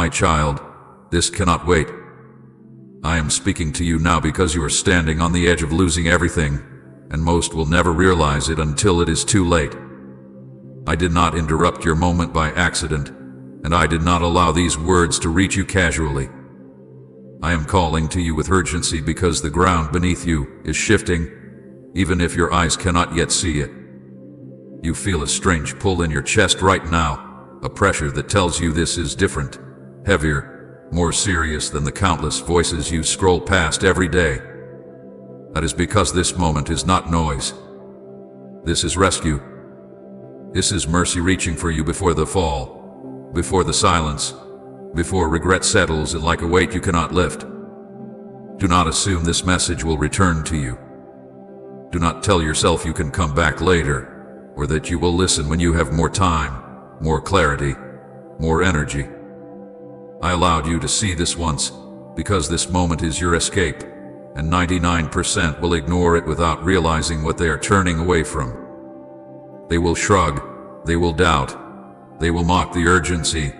My child, this cannot wait. I am speaking to you now because you are standing on the edge of losing everything, and most will never realize it until it is too late. I did not interrupt your moment by accident, and I did not allow these words to reach you casually. I am calling to you with urgency because the ground beneath you is shifting, even if your eyes cannot yet see it. You feel a strange pull in your chest right now, a pressure that tells you this is different, heavier, more serious than the countless voices you scroll past every day. That is because this moment is not noise. This is rescue. This is mercy reaching for you before the fall, before the silence, before regret settles in like a weight you cannot lift. Do not assume this message will return to you. Do not tell yourself you can come back later, or that you will listen when you have more time, more clarity, more energy. I allowed you to see this once, because this moment is your escape, and 99% will ignore it without realizing what they are turning away from. They will shrug, they will doubt, they will mock the urgency,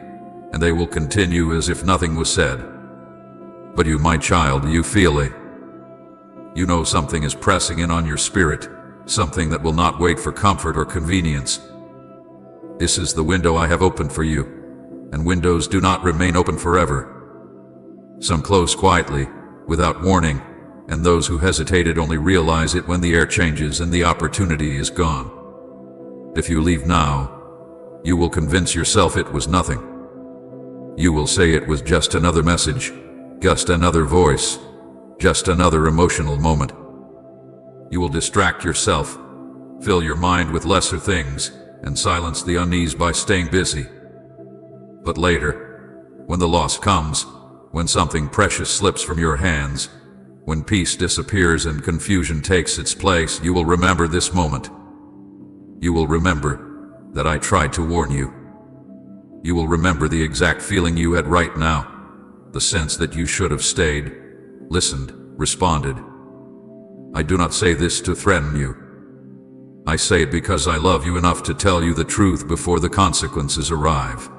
and they will continue as if nothing was said. But you, my child, you feel it. You know something is pressing in on your spirit, something that will not wait for comfort or convenience. This is the window I have opened for you, and windows do not remain open forever. Some close quietly, without warning, and those who hesitated only realize it when the air changes and the opportunity is gone. If you leave now, you will convince yourself it was nothing. You will say it was just another message, just another voice, just another emotional moment. You will distract yourself, fill your mind with lesser things, and silence the unease by staying busy. But later, when the loss comes, when something precious slips from your hands, when peace disappears and confusion takes its place, you will remember this moment. You will remember that I tried to warn you. You will remember the exact feeling you had right now, the sense that you should have stayed, listened, responded. I do not say this to threaten you. I say it because I love you enough to tell you the truth before the consequences arrive.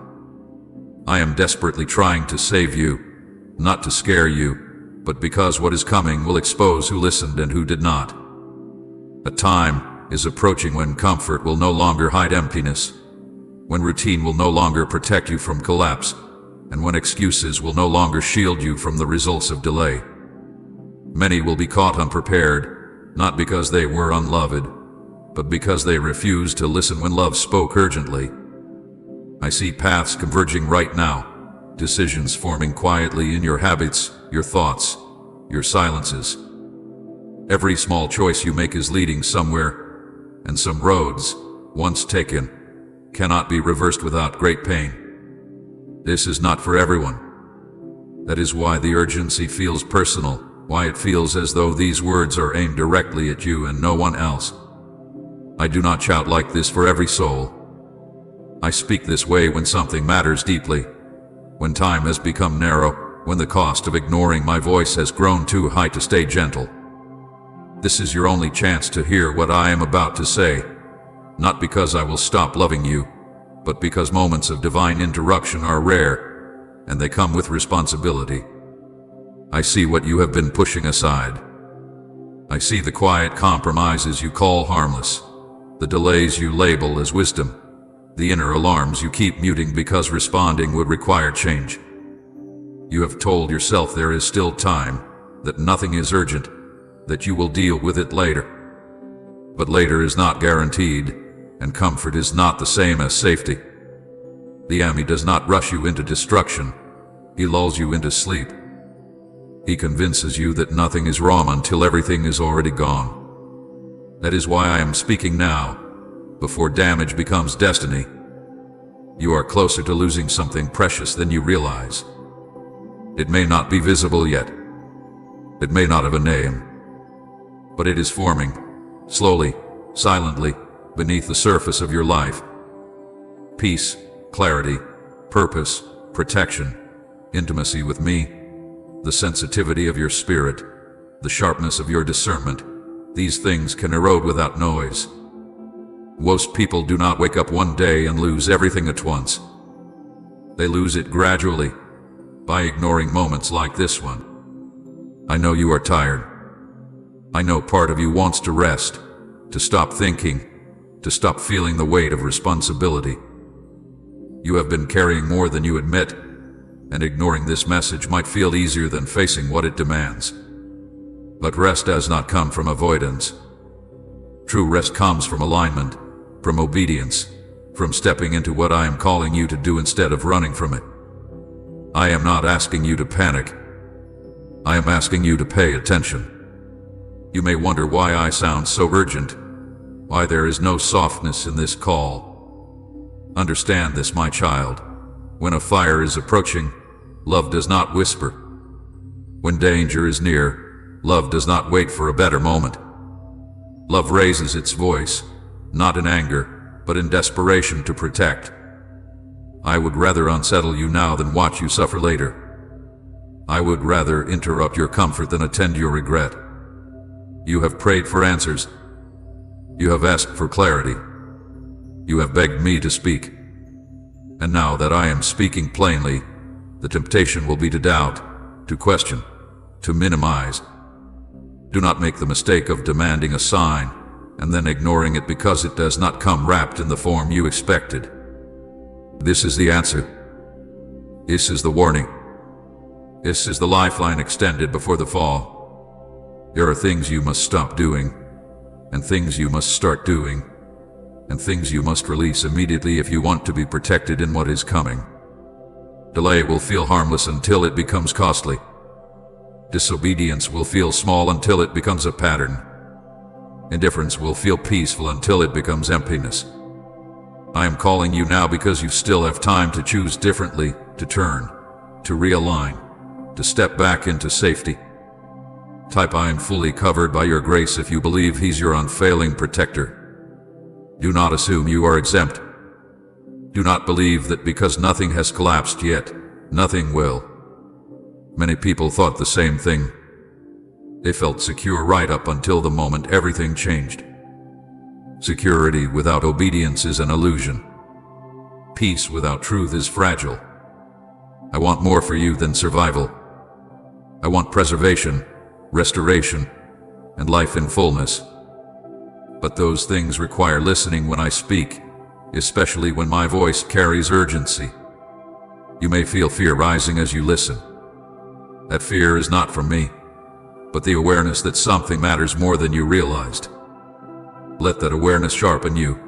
I am desperately trying to save you, not to scare you, but because what is coming will expose who listened and who did not. A time is approaching when comfort will no longer hide emptiness, when routine will no longer protect you from collapse, and when excuses will no longer shield you from the results of delay. Many will be caught unprepared, not because they were unloved, but because they refused to listen when love spoke urgently. I see paths converging right now, decisions forming quietly in your habits, your thoughts, your silences. Every small choice you make is leading somewhere, and some roads, once taken, cannot be reversed without great pain. This is not for everyone. That is why the urgency feels personal, why it feels as though these words are aimed directly at you and no one else. I do not shout like this for every soul. I speak this way when something matters deeply, when time has become narrow, when the cost of ignoring my voice has grown too high to stay gentle. This is your only chance to hear what I am about to say, not because I will stop loving you, but because moments of divine interruption are rare, and they come with responsibility. I see what you have been pushing aside. I see the quiet compromises you call harmless, the delays you label as wisdom, the inner alarms you keep muting because responding would require change. You have told yourself there is still time, that nothing is urgent, that you will deal with it later. But later is not guaranteed, and comfort is not the same as safety. The enemy does not rush you into destruction. He lulls you into sleep. He convinces you that nothing is wrong until everything is already gone. That is why I am speaking now, before damage becomes destiny. You are closer to losing something precious than you realize. It may not be visible yet. It may not have a name. But it is forming, slowly, silently, beneath the surface of your life. Peace, clarity, purpose, protection, intimacy with me, the sensitivity of your spirit, the sharpness of your discernment, these things can erode without noise. Most people do not wake up one day and lose everything at once. They lose it gradually, by ignoring moments like this one. I know you are tired. I know part of you wants to rest, to stop thinking, to stop feeling the weight of responsibility. You have been carrying more than you admit, and ignoring this message might feel easier than facing what it demands. But rest does not come from avoidance. True rest comes from alignment, from obedience, from stepping into what I am calling you to do instead of running from it. I am not asking you to panic. I am asking you to pay attention. You may wonder why I sound so urgent, why there is no softness in this call. Understand this, my child. When a fire is approaching, love does not whisper. When danger is near, love does not wait for a better moment. Love raises its voice, not in anger, but in desperation to protect. I would rather unsettle you now than watch you suffer later. I would rather interrupt your comfort than attend your regret. You have prayed for answers. You have asked for clarity. You have begged me to speak. And now that I am speaking plainly, the temptation will be to doubt, to question, to minimize. Do not make the mistake of demanding a sign and then ignoring it because it does not come wrapped in the form you expected. This is the answer. This is the warning. This is the lifeline extended before the fall. There are things you must stop doing, and things you must start doing, and things you must release immediately if you want to be protected in what is coming. Delay will feel harmless until it becomes costly. Disobedience will feel small until it becomes a pattern. Indifference will feel peaceful until it becomes emptiness. I am calling you now because you still have time to choose differently, to turn, to realign, to step back into safety. Type I am fully covered by your grace if you believe He's your unfailing protector. Do not assume you are exempt. Do not believe that because nothing has collapsed yet, nothing will. Many people thought the same thing. They felt secure right up until the moment everything changed. Security without obedience is an illusion. Peace without truth is fragile. I want more for you than survival. I want preservation, restoration, and life in fullness. But those things require listening when I speak, especially when my voice carries urgency. You may feel fear rising as you listen. That fear is not from me, but the awareness that something matters more than you realized. Let that awareness sharpen you,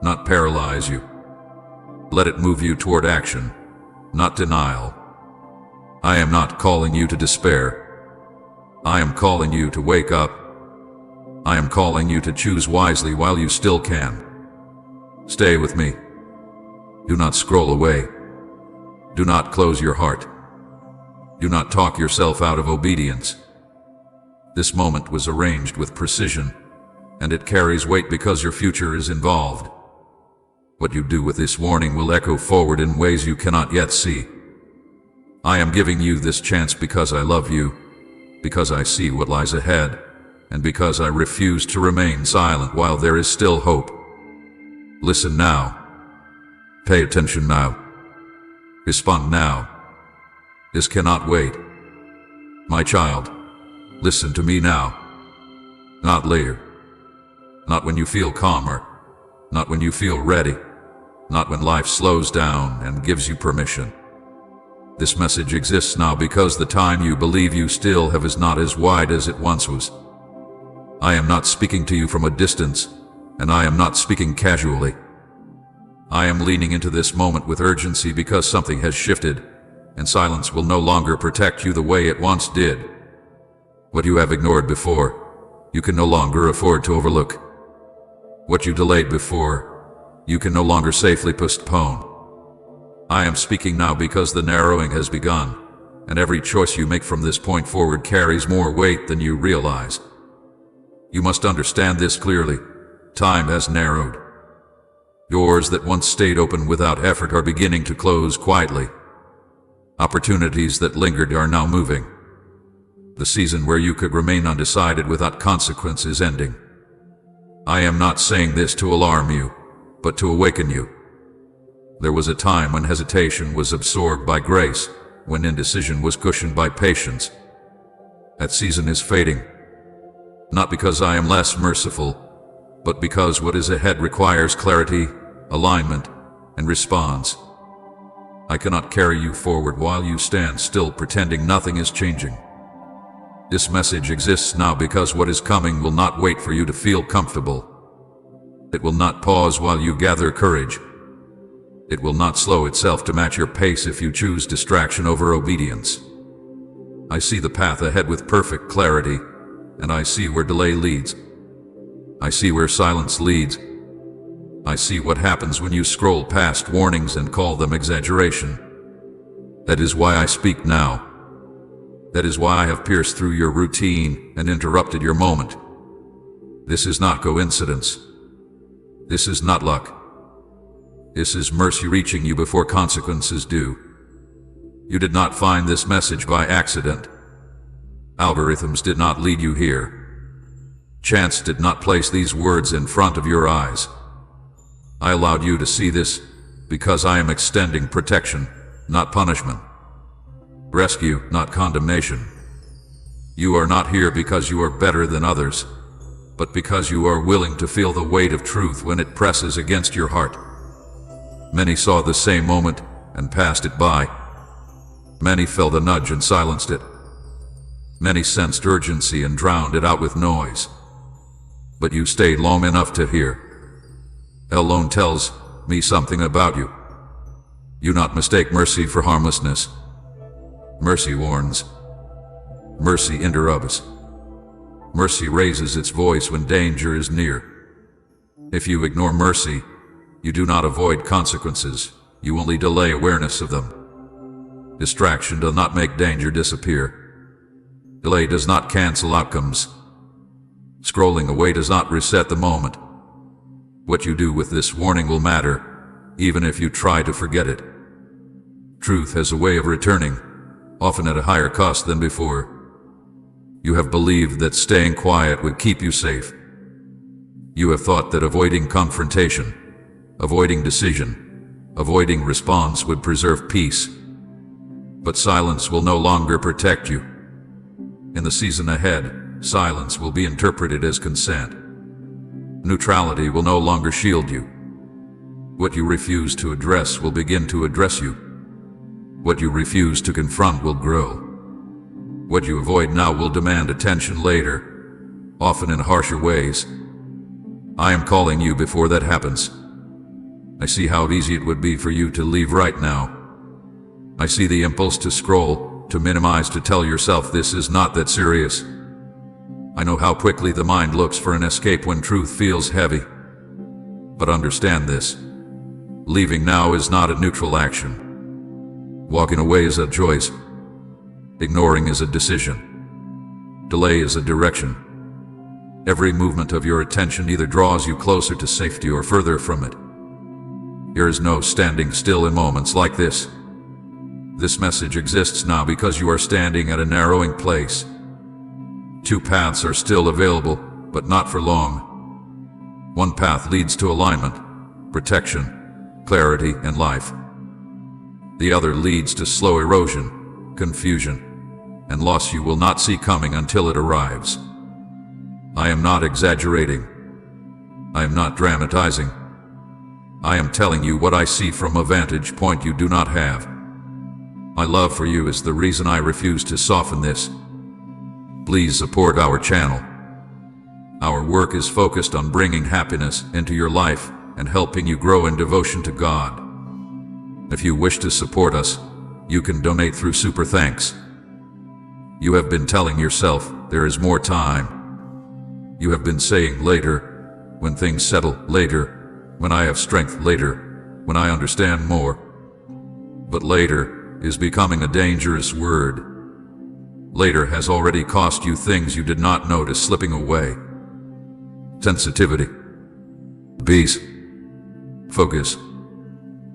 not paralyze you. Let it move you toward action, not denial. I am not calling you to despair. I am calling you to wake up. I am calling you to choose wisely while you still can. Stay with me. Do not scroll away. Do not close your heart. Do not talk yourself out of obedience. This moment was arranged with precision, and it carries weight because your future is involved. What you do with this warning will echo forward in ways you cannot yet see. I am giving you this chance because I love you, because I see what lies ahead, and because I refuse to remain silent while there is still hope. Listen now. Pay attention now. Respond now. This cannot wait. My child, listen to me now. Not later. Not when you feel calmer. Not when you feel ready. Not when life slows down and gives you permission. This message exists now because the time you believe you still have is not as wide as it once was. I am not speaking to you from a distance, and I am not speaking casually. I am leaning into this moment with urgency because something has shifted, and silence will no longer protect you the way it once did. What you have ignored before, you can no longer afford to overlook. What you delayed before, you can no longer safely postpone. I am speaking now because the narrowing has begun, and every choice you make from this point forward carries more weight than you realize. You must understand this clearly. Time has narrowed. Doors that once stayed open without effort are beginning to close quietly. Opportunities that lingered are now moving. The season where you could remain undecided without consequence is ending. I am not saying this to alarm you, but to awaken you. There was a time when hesitation was absorbed by grace, when indecision was cushioned by patience. That season is fading, not because I am less merciful, but because what is ahead requires clarity, alignment, and response. I cannot carry you forward while you stand still pretending nothing is changing. This message exists now because what is coming will not wait for you to feel comfortable. It will not pause while you gather courage. It will not slow itself to match your pace if you choose distraction over obedience. I see the path ahead with perfect clarity, and I see where delay leads. I see where silence leads. I see what happens when you scroll past warnings and call them exaggeration. That is why I speak now. That is why I have pierced through your routine and interrupted your moment. This is not coincidence. This is not luck. This is mercy reaching you before consequences do. You did not find this message by accident. Algorithms did not lead you here. Chance did not place these words in front of your eyes. I allowed you to see this because I am extending protection, not punishment. Rescue, not condemnation. You are not here because you are better than others, but because you are willing to feel the weight of truth when it presses against your heart. Many saw the same moment and passed it by. Many felt the nudge and silenced it. Many sensed urgency and drowned it out with noise. But you stayed long enough to hear. Alone tells me something about you. You not mistake mercy for harmlessness. Mercy warns. Mercy interrupts. Mercy raises its voice when danger is near. If you ignore mercy, you do not avoid consequences, you only delay awareness of them. Distraction does not make danger disappear. Delay does not cancel outcomes. Scrolling away does not reset the moment. What you do with this warning will matter, even if you try to forget it. Truth has a way of returning, often at a higher cost than before. You have believed that staying quiet would keep you safe. You have thought that avoiding confrontation, avoiding decision, avoiding response would preserve peace. But silence will no longer protect you. In the season ahead, silence will be interpreted as consent. Neutrality will no longer shield you. What you refuse to address will begin to address you. What you refuse to confront will grow. What you avoid now will demand attention later, often in harsher ways. I am calling you before that happens. I see how easy it would be for you to leave right now. I see the impulse to scroll, to minimize, to tell yourself this is not that serious. I know how quickly the mind looks for an escape when truth feels heavy. But understand this. Leaving now is not a neutral action. Walking away is a choice. Ignoring is a decision. Delay is a direction. Every movement of your attention either draws you closer to safety or further from it. There is no standing still in moments like this. This message exists now because you are standing at a narrowing place. Two paths are still available, but not for long. One path leads to alignment, protection, clarity, and life. The other leads to slow erosion, confusion, and loss you will not see coming until it arrives. I am not exaggerating. I am not dramatizing. I am telling you what I see from a vantage point you do not have. My love for you is the reason I refuse to soften this. Please support our channel. Our work is focused on bringing happiness into your life and helping you grow in devotion to God. If you wish to support us, you can donate through Super Thanks. You have been telling yourself there is more time. You have been saying later, when things settle, later, when I have strength, later, when I understand more. But later is becoming a dangerous word. Later has already cost you things you did not notice slipping away. Sensitivity, peace, focus,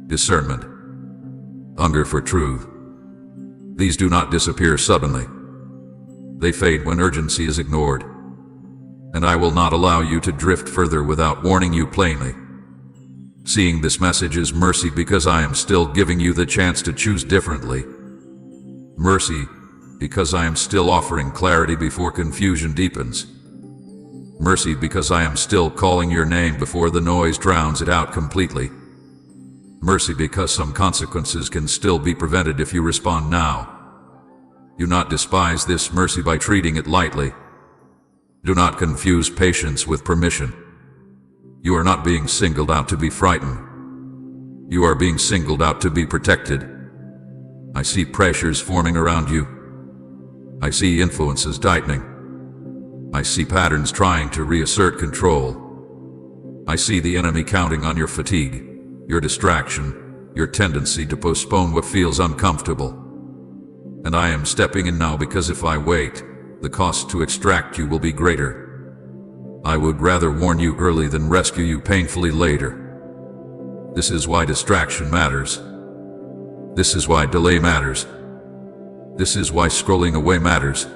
discernment, hunger for truth. These do not disappear suddenly. They fade when urgency is ignored. And I will not allow you to drift further without warning you plainly. Seeing this message is mercy because I am still giving you the chance to choose differently. Mercy, because I am still offering clarity before confusion deepens. Mercy, because I am still calling your name before the noise drowns it out completely. Mercy, because some consequences can still be prevented if you respond now. Do not despise this mercy by treating it lightly. Do not confuse patience with permission. You are not being singled out to be frightened. You are being singled out to be protected. I see pressures forming around you. I see influences tightening. I see patterns trying to reassert control. I see the enemy counting on your fatigue, your distraction, your tendency to postpone what feels uncomfortable. And I am stepping in now because if I wait, the cost to extract you will be greater. I would rather warn you early than rescue you painfully later. This is why distraction matters. This is why delay matters. This is why scrolling away matters.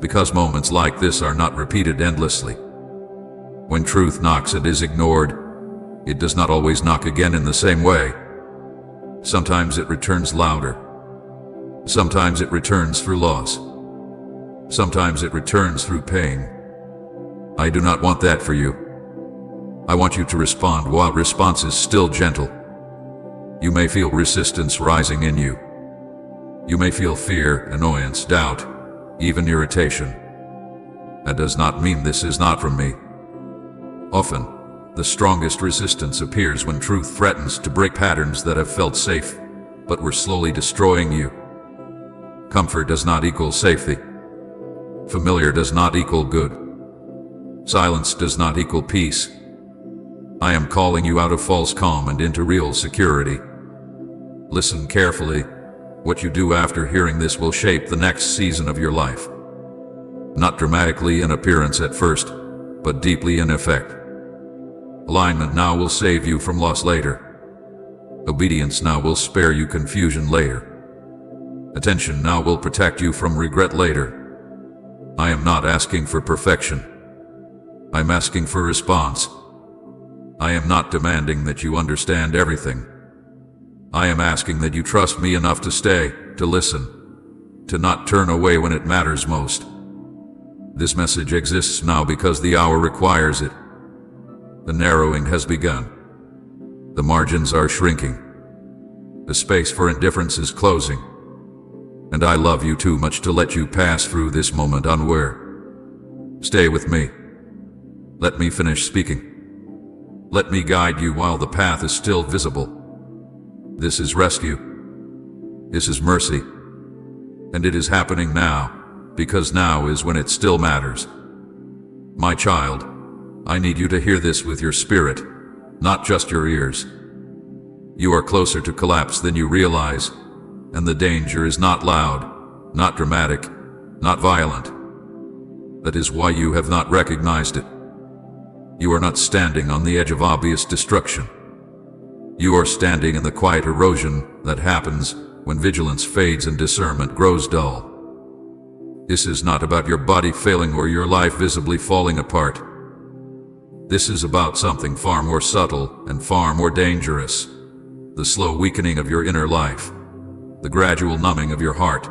Because moments like this are not repeated endlessly. When truth knocks and is ignored, it does not always knock again in the same way. Sometimes it returns louder. Sometimes it returns through loss. Sometimes it returns through pain. I do not want that for you. I want you to respond while response is still gentle. You may feel resistance rising in you. You may feel fear, annoyance, doubt, even irritation. That does not mean this is not from me. Often, the strongest resistance appears when truth threatens to break patterns that have felt safe, but were slowly destroying you. Comfort does not equal safety. Familiar does not equal good. Silence does not equal peace. I am calling you out of false calm and into real security. Listen carefully. What you do after hearing this will shape the next season of your life. Not dramatically in appearance at first, but deeply in effect. Alignment now will save you from loss later. Obedience now will spare you confusion later. Attention now will protect you from regret later. I am not asking for perfection. I'm asking for response. I am not demanding that you understand everything. I am asking that you trust me enough to stay, to listen, to not turn away when it matters most. This message exists now because the hour requires it. The narrowing has begun. The margins are shrinking. The space for indifference is closing. And I love you too much to let you pass through this moment unaware. Stay with me. Let me finish speaking. Let me guide you while the path is still visible. This is rescue. This is mercy. And it is happening now, because now is when it still matters. My child, I need you to hear this with your spirit, not just your ears. You are closer to collapse than you realize, and the danger is not loud, not dramatic, not violent. That is why you have not recognized it. You are not standing on the edge of obvious destruction. You are standing in the quiet erosion that happens when vigilance fades and discernment grows dull. This is not about your body failing or your life visibly falling apart. This is about something far more subtle and far more dangerous. The slow weakening of your inner life. The gradual numbing of your heart.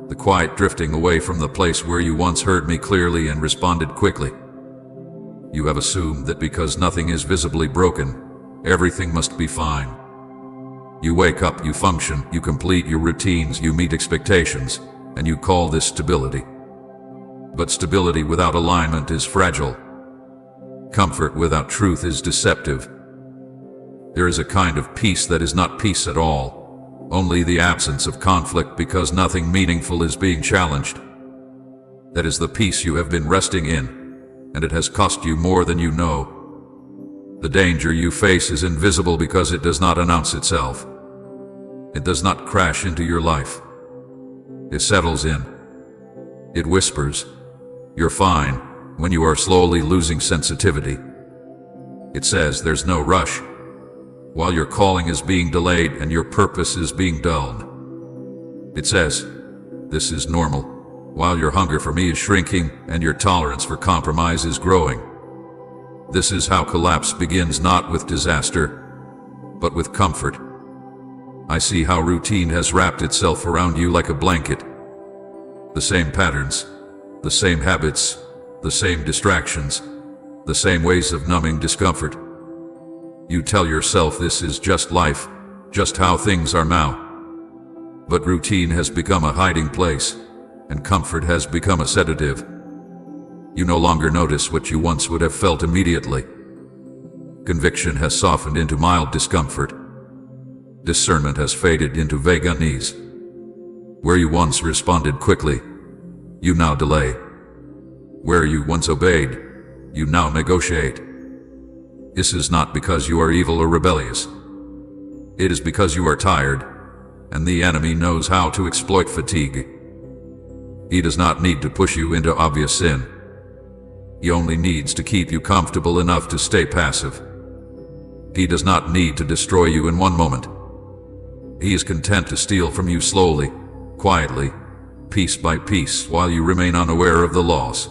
The quiet drifting away from the place where you once heard me clearly and responded quickly. You have assumed that because nothing is visibly broken, everything must be fine. You wake up, you function, you complete your routines, you meet expectations, and you call this stability. But stability without alignment is fragile. Comfort without truth is deceptive. There is a kind of peace that is not peace at all, only the absence of conflict because nothing meaningful is being challenged. That is the peace you have been resting in, and it has cost you more than you know. The danger you face is invisible because it does not announce itself. It does not crash into your life. It settles in. It whispers, "You're fine," when you are slowly losing sensitivity. It says there's no rush, while your calling is being delayed and your purpose is being dulled. It says, "This is normal," while your hunger for me is shrinking and your tolerance for compromise is growing. This is how collapse begins, not with disaster, but with comfort. I see how routine has wrapped itself around you like a blanket. The same patterns, the same habits, the same distractions, the same ways of numbing discomfort. You tell yourself this is just life, just how things are now. But routine has become a hiding place, and comfort has become a sedative. You no longer notice what you once would have felt immediately. Conviction has softened into mild discomfort. Discernment has faded into vague unease. Where you once responded quickly, you now delay. Where you once obeyed, you now negotiate. This is not because you are evil or rebellious. It is because you are tired, and the enemy knows how to exploit fatigue. He does not need to push you into obvious sin. He only needs to keep you comfortable enough to stay passive. He does not need to destroy you in one moment. He is content to steal from you slowly, quietly, piece by piece, while you remain unaware of the loss.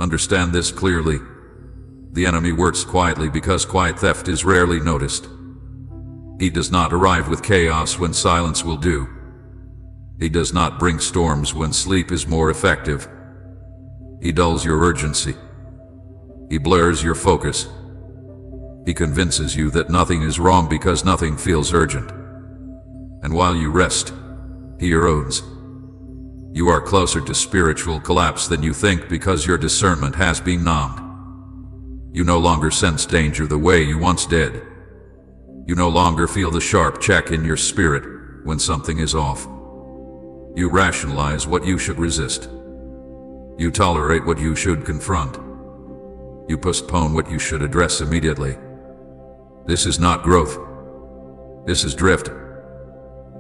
Understand this clearly. The enemy works quietly because quiet theft is rarely noticed. He does not arrive with chaos when silence will do. He does not bring storms when sleep is more effective. He dulls your urgency. He blurs your focus. He convinces you that nothing is wrong because nothing feels urgent. And while you rest, he erodes. You are closer to spiritual collapse than you think because your discernment has been numbed. You no longer sense danger the way you once did. You no longer feel the sharp check in your spirit when something is off. You rationalize what you should resist. You tolerate what you should confront. You postpone what you should address immediately. This is not growth. This is drift.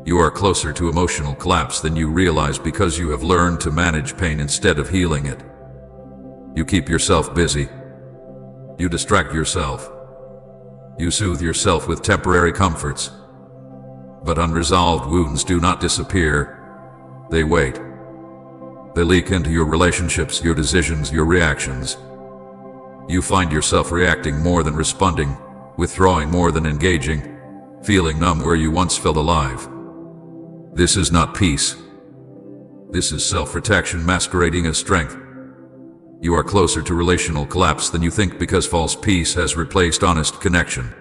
You are closer to emotional collapse than you realize because you have learned to manage pain instead of healing it. You keep yourself busy. You distract yourself. You soothe yourself with temporary comforts. But unresolved wounds do not disappear. They wait. They leak into your relationships, your decisions, your reactions. You find yourself reacting more than responding, withdrawing more than engaging, feeling numb where you once felt alive. This is not peace. This is self-protection masquerading as strength. You are closer to relational collapse than you think because false peace has replaced honest connection.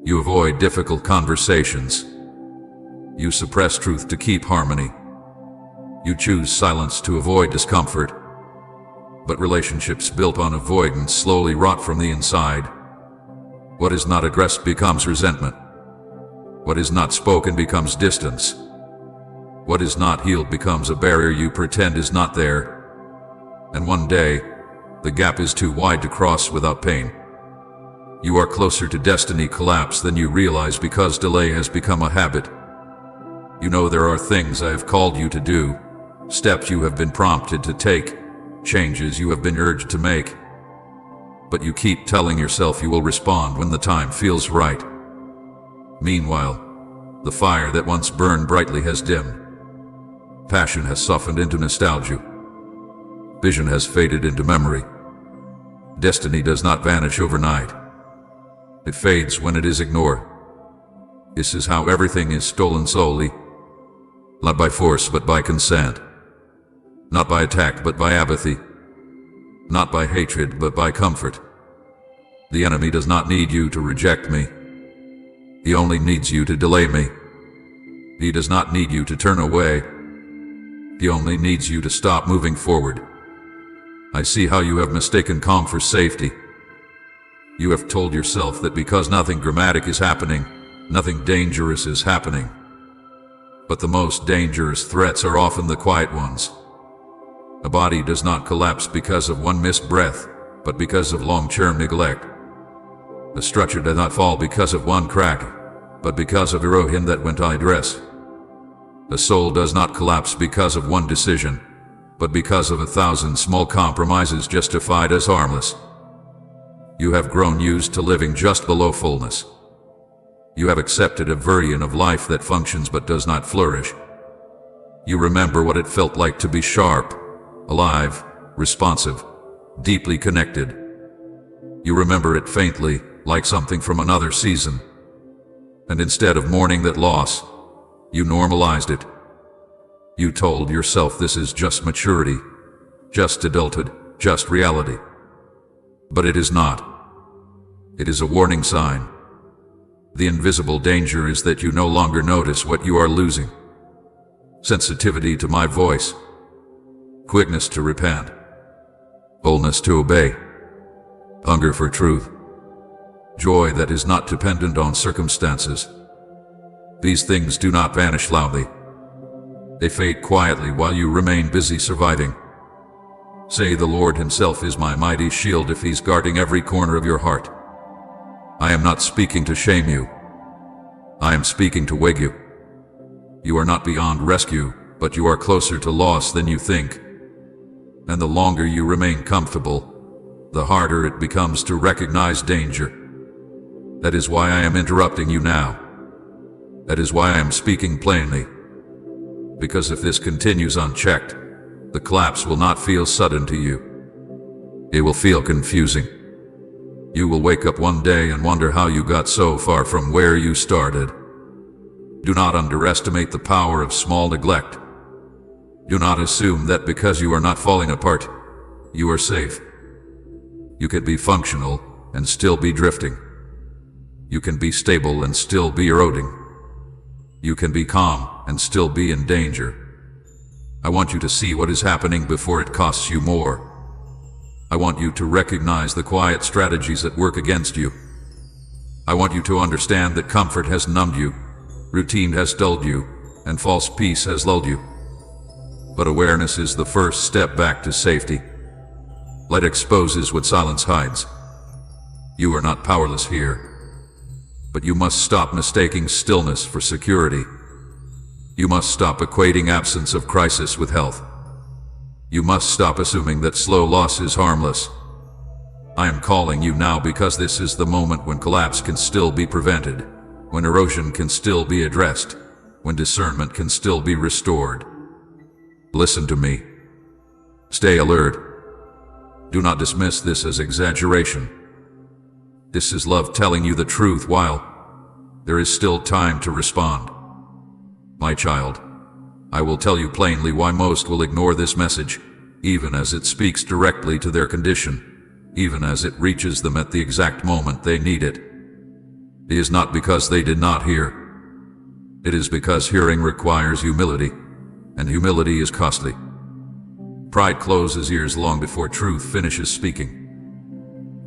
You avoid difficult conversations. You suppress truth to keep harmony. You choose silence to avoid discomfort. But relationships built on avoidance slowly rot from the inside. What is not addressed becomes resentment. What is not spoken becomes distance. What is not healed becomes a barrier you pretend is not there. And one day, the gap is too wide to cross without pain. You are closer to destiny collapse than you realize because delay has become a habit. You know there are things I have called you to do, steps you have been prompted to take, changes you have been urged to make. But you keep telling yourself you will respond when the time feels right. Meanwhile, the fire that once burned brightly has dimmed. Passion has softened into nostalgia. Vision has faded into memory. Destiny does not vanish overnight. It fades when it is ignored. This is how everything is stolen solely. Not by force, but by consent. Not by attack, but by apathy. Not by hatred, but by comfort. The enemy does not need you to reject me. He only needs you to delay me. He does not need you to turn away. He only needs you to stop moving forward. I see how you have mistaken calm for safety. You have told yourself that because nothing dramatic is happening, nothing dangerous is happening. But the most dangerous threats are often the quiet ones. A body does not collapse because of one missed breath, but because of long-term neglect. A structure does not fall because of one crack, but because of erosion that went unaddressed. A soul does not collapse because of one decision, but because of 1,000 small compromises justified as harmless. You have grown used to living just below fullness. You have accepted a version of life that functions but does not flourish. You remember what it felt like to be sharp, alive, responsive, deeply connected. You remember it faintly, like something from another season. And instead of mourning that loss, you normalized it. You told yourself this is just maturity, just adulthood, just reality. But it is not. It is a warning sign. The invisible danger is that you no longer notice what you are losing. Sensitivity to my voice, quickness to repent, boldness to obey, hunger for truth, joy that is not dependent on circumstances. These things do not vanish loudly. They fade quietly while you remain busy surviving. Say the Lord himself is my mighty shield if he's guarding every corner of your heart. I am not speaking to shame you. I am speaking to wake you. You are not beyond rescue, but you are closer to loss than you think. And the longer you remain comfortable, the harder it becomes to recognize danger. That is why I am interrupting you now. That is why I am speaking plainly. Because if this continues unchecked, the collapse will not feel sudden to you. It will feel confusing. You will wake up one day and wonder how you got so far from where you started. Do not underestimate the power of small neglect. Do not assume that because you are not falling apart, you are safe. You can be functional and still be drifting. You can be stable and still be eroding. You can be calm and still be in danger. I want you to see what is happening before it costs you more. I want you to recognize the quiet strategies that work against you. I want you to understand that comfort has numbed you, routine has dulled you, and false peace has lulled you. But awareness is the first step back to safety. Light exposes what silence hides. You are not powerless here. But you must stop mistaking stillness for security. You must stop equating absence of crisis with health. You must stop assuming that slow loss is harmless. I am calling you now because this is the moment when collapse can still be prevented, when erosion can still be addressed, when discernment can still be restored. Listen to me. Stay alert. Do not dismiss this as exaggeration. This is love telling you the truth while there is still time to respond. My child, I will tell you plainly why most will ignore this message, even as it speaks directly to their condition, even as it reaches them at the exact moment they need it. It is not because they did not hear. It is because hearing requires humility, and humility is costly. Pride closes ears long before truth finishes speaking.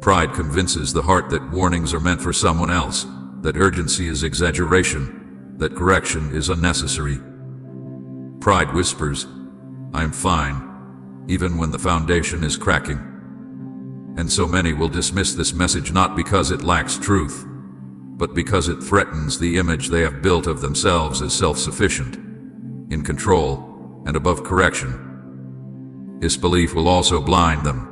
Pride convinces the heart that warnings are meant for someone else, that urgency is exaggeration, that correction is unnecessary. Pride whispers, I am fine, even when the foundation is cracking. And so many will dismiss this message not because it lacks truth, but because it threatens the image they have built of themselves as self-sufficient, in control, and above correction. Disbelief will also blind them.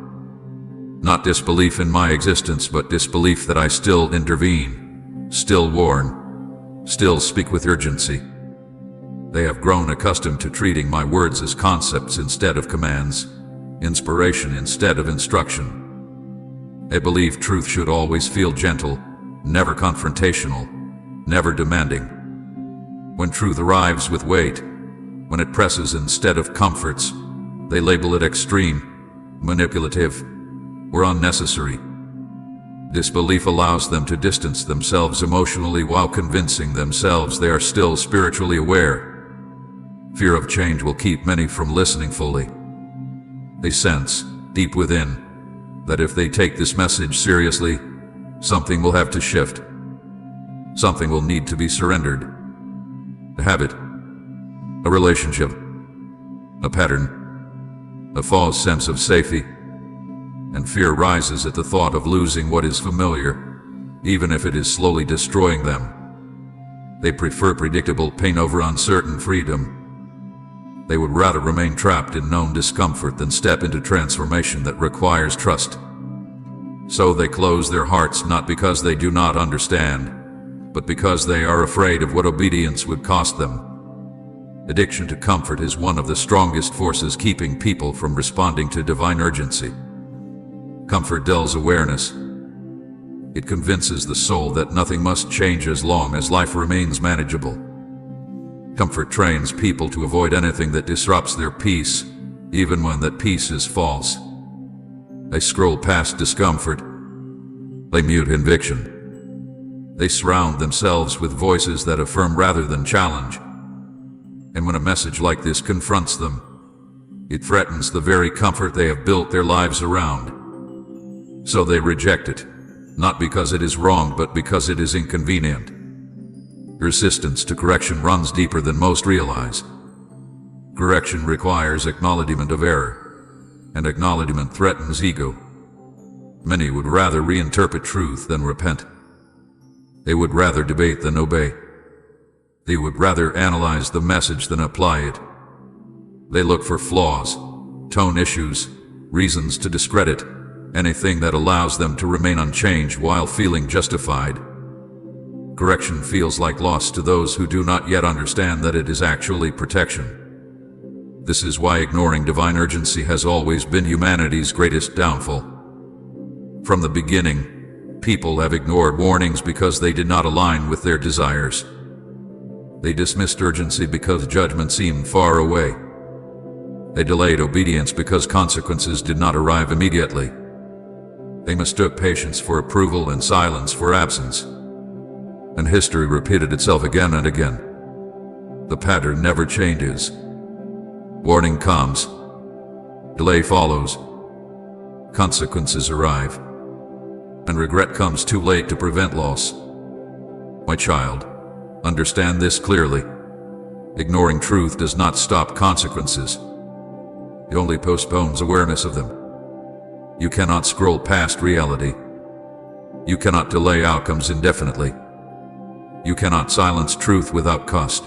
Not disbelief in my existence, but disbelief that I still intervene, still warn, still speak with urgency. They have grown accustomed to treating my words as concepts instead of commands, inspiration instead of instruction. They believe truth should always feel gentle, never confrontational, never demanding. When truth arrives with weight, when it presses instead of comforts, they label it extreme, manipulative, or unnecessary. Disbelief allows them to distance themselves emotionally while convincing themselves they are still spiritually aware. Fear of change will keep many from listening fully. They sense, deep within, that if they take this message seriously, something will have to shift. Something will need to be surrendered. A habit, a relationship, a pattern, a false sense of safety. And fear rises at the thought of losing what is familiar, even if it is slowly destroying them. They prefer predictable pain over uncertain freedom. They would rather remain trapped in known discomfort than step into transformation that requires trust. So they close their hearts not because they do not understand, but because they are afraid of what obedience would cost them. Addiction to comfort is one of the strongest forces keeping people from responding to divine urgency. Comfort dulls awareness. It convinces the soul that nothing must change as long as life remains manageable. Comfort trains people to avoid anything that disrupts their peace, even when that peace is false. They scroll past discomfort. They mute conviction. They surround themselves with voices that affirm rather than challenge. And when a message like this confronts them, it threatens the very comfort they have built their lives around. So they reject it, not because it is wrong, but because it is inconvenient. Resistance to correction runs deeper than most realize. Correction requires acknowledgement of error, and acknowledgement threatens ego. Many would rather reinterpret truth than repent. They would rather debate than obey. They would rather analyze the message than apply it. They look for flaws, tone issues, reasons to discredit, anything that allows them to remain unchanged while feeling justified. Correction feels like loss to those who do not yet understand that it is actually protection. This is why ignoring divine urgency has always been humanity's greatest downfall. From the beginning, people have ignored warnings because they did not align with their desires. They dismissed urgency because judgment seemed far away. They delayed obedience because consequences did not arrive immediately. They mistook patience for approval and silence for absence. And history repeated itself again and again. The pattern never changes. Warning comes. Delay follows. Consequences arrive. And regret comes too late to prevent loss. My child, understand this clearly. Ignoring truth does not stop consequences. It only postpones awareness of them. You cannot scroll past reality. You cannot delay outcomes indefinitely. You cannot silence truth without cost.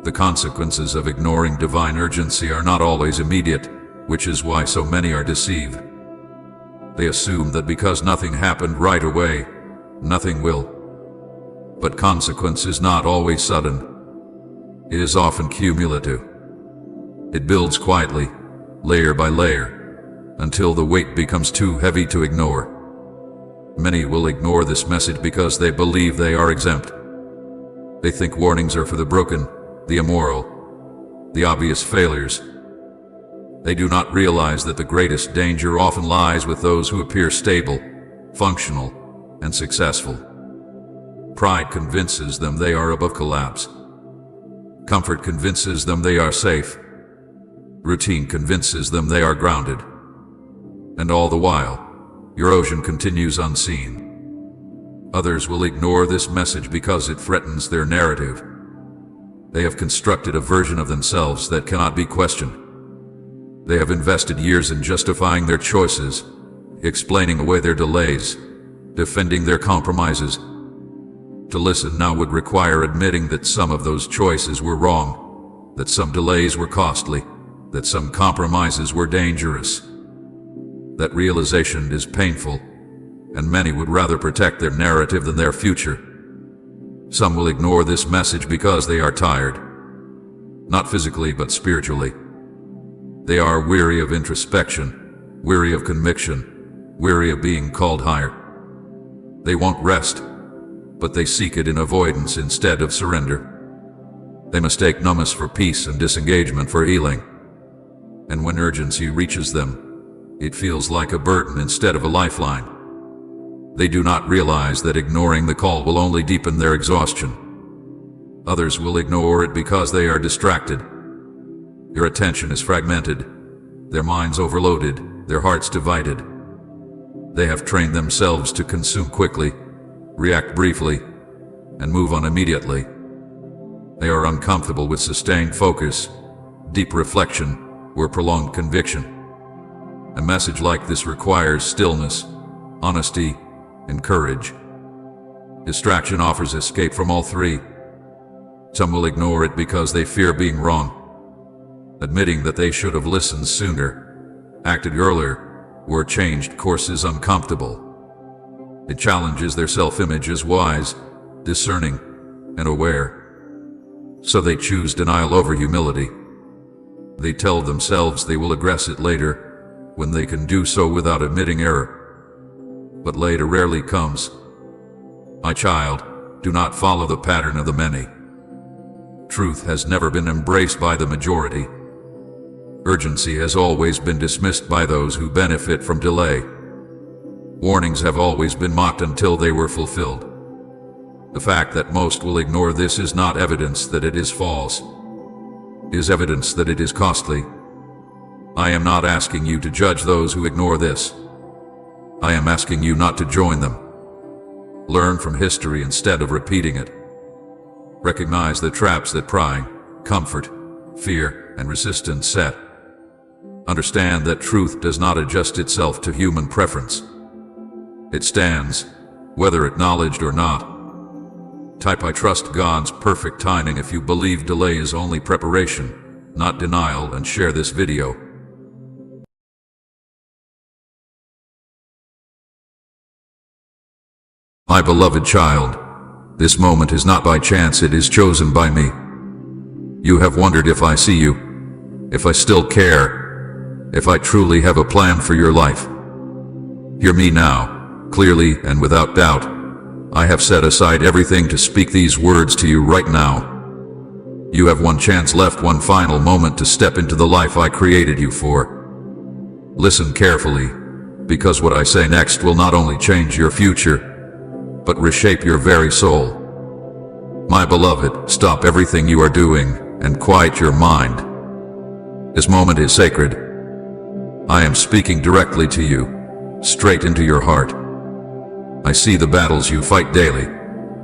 The consequences of ignoring divine urgency are not always immediate, which is why so many are deceived. They assume that because nothing happened right away, nothing will. But consequence is not always sudden. It is often cumulative. It builds quietly, layer by layer, until the weight becomes too heavy to ignore. Many will ignore this message because they believe they are exempt. They think warnings are for the broken, the immoral, the obvious failures. They do not realize that the greatest danger often lies with those who appear stable, functional, and successful. Pride convinces them they are above collapse. Comfort convinces them they are safe. Routine convinces them they are grounded. And all the while, erosion continues unseen. Others will ignore this message because it threatens their narrative. They have constructed a version of themselves that cannot be questioned. They have invested years in justifying their choices, explaining away their delays, defending their compromises. To listen now would require admitting that some of those choices were wrong, that some delays were costly, that some compromises were dangerous. That realization is painful, and many would rather protect their narrative than their future. Some will ignore this message because they are tired, not physically but spiritually. They are weary of introspection, weary of conviction, weary of being called higher. They want rest, but they seek it in avoidance instead of surrender. They mistake numbness for peace and disengagement for healing. And when urgency reaches them, it feels like a burden instead of a lifeline. They do not realize that ignoring the call will only deepen their exhaustion. Others will ignore it because they are distracted. Their attention is fragmented, their minds overloaded, their hearts divided. They have trained themselves to consume quickly, react briefly, and move on immediately. They are uncomfortable with sustained focus, deep reflection, or prolonged conviction. A message like this requires stillness, honesty, and courage. Distraction offers escape from all three. Some will ignore it because they fear being wrong. Admitting that they should have listened sooner, acted earlier, or changed course is uncomfortable. It challenges their self-image as wise, discerning, and aware. So they choose denial over humility. They tell themselves they will address it later, when they can do so without admitting error. but later rarely comes. My child, do not follow the pattern of the many. Truth has never been embraced by the majority. Urgency has always been dismissed by those who benefit from delay. Warnings have always been mocked until they were fulfilled. The fact that most will ignore this is not evidence that it is false. It is evidence that it is costly. I am not asking you to judge those who ignore this. I am asking you not to join them. Learn from history instead of repeating it. Recognize the traps that prying, comfort, fear, and resistance set. Understand that truth does not adjust itself to human preference. It stands, whether acknowledged or not. Type "I trust God's perfect timing" if you believe delay is only preparation, not denial, and share this video. My beloved child, this moment is not by chance, it is chosen by me. You have wondered if I see you, if I still care, if I truly have a plan for your life. Hear me now, clearly and without doubt. I have set aside everything to speak these words to you right now. You have one chance left, one final moment to step into the life I created you for. Listen carefully, because what I say next will not only change your future, but reshape your very soul. My beloved, stop everything you are doing and quiet your mind. This moment is sacred. I am speaking directly to you, straight into your heart. I see the battles you fight daily,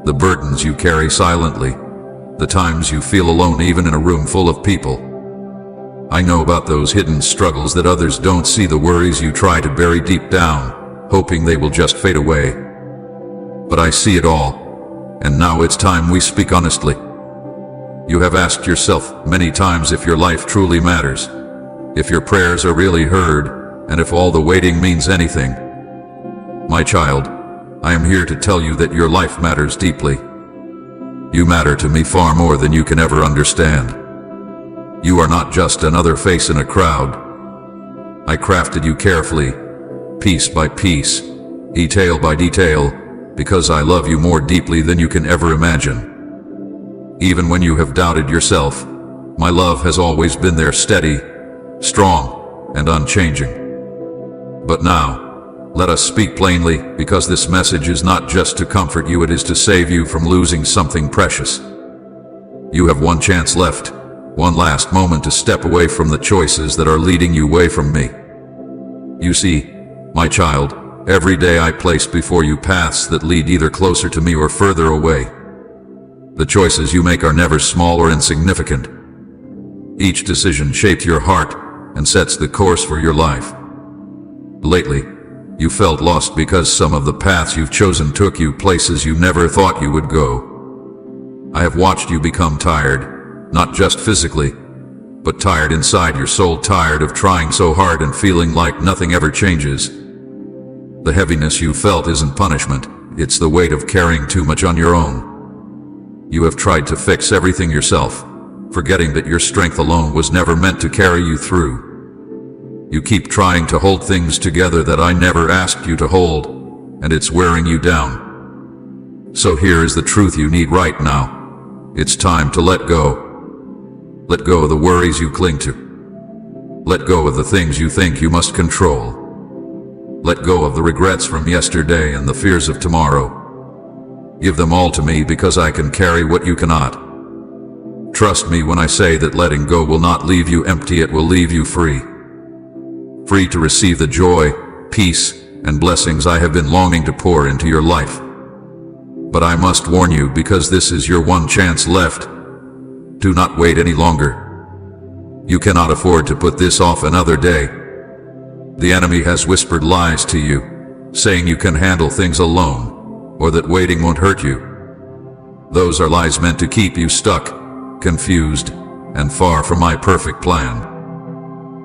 the burdens you carry silently, the times you feel alone even in a room full of people. I know about those hidden struggles that others don't see, the worries you try to bury deep down, hoping they will just fade away. But I see it all, and now it's time we speak honestly. You have asked yourself many times if your life truly matters, if your prayers are really heard, and if all the waiting means anything. My child, I am here to tell you that your life matters deeply. You matter to me far more than you can ever understand. You are not just another face in a crowd. I crafted you carefully, piece by piece, detail by detail, because I love you more deeply than you can ever imagine. Even when you have doubted yourself, my love has always been there, steady, strong, and unchanging. But now, let us speak plainly, because this message is not just to comfort you, it is to save you from losing something precious. You have one chance left, one last moment to step away from the choices that are leading you away from me. You see, my child, every day I place before you paths that lead either closer to me or further away. The choices you make are never small or insignificant. Each decision shapes your heart and sets the course for your life. Lately, you felt lost because some of the paths you've chosen took you places you never thought you would go. I have watched you become tired, not just physically, but tired inside your soul, tired of trying so hard and feeling like nothing ever changes. The heaviness you felt isn't punishment, it's the weight of carrying too much on your own. You have tried to fix everything yourself, forgetting that your strength alone was never meant to carry you through. You keep trying to hold things together that I never asked you to hold, and it's wearing you down. So here is the truth you need right now. It's time to let go. Let go of the worries you cling to. Let go of the things you think you must control. Let go of the regrets from yesterday and the fears of tomorrow. Give them all to me, because I can carry what you cannot. Trust me when I say that letting go will not leave you empty, it will leave you free. Free to receive the joy, peace, and blessings I have been longing to pour into your life. But I must warn you, because this is your one chance left. Do not wait any longer. You cannot afford to put this off another day. The enemy has whispered lies to you, saying you can handle things alone, or that waiting won't hurt you. Those are lies meant to keep you stuck, confused, and far from my perfect plan.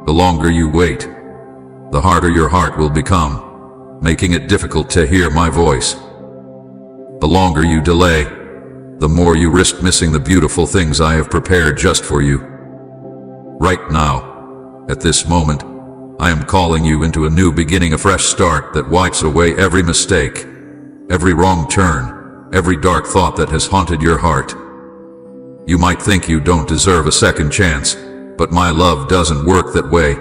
The longer you wait, the harder your heart will become, making it difficult to hear my voice. The longer you delay, the more you risk missing the beautiful things I have prepared just for you. Right now, at this moment, I am calling you into a new beginning, a fresh start that wipes away every mistake, every wrong turn, every dark thought that has haunted your heart. You might think you don't deserve a second chance, but my love doesn't work that way.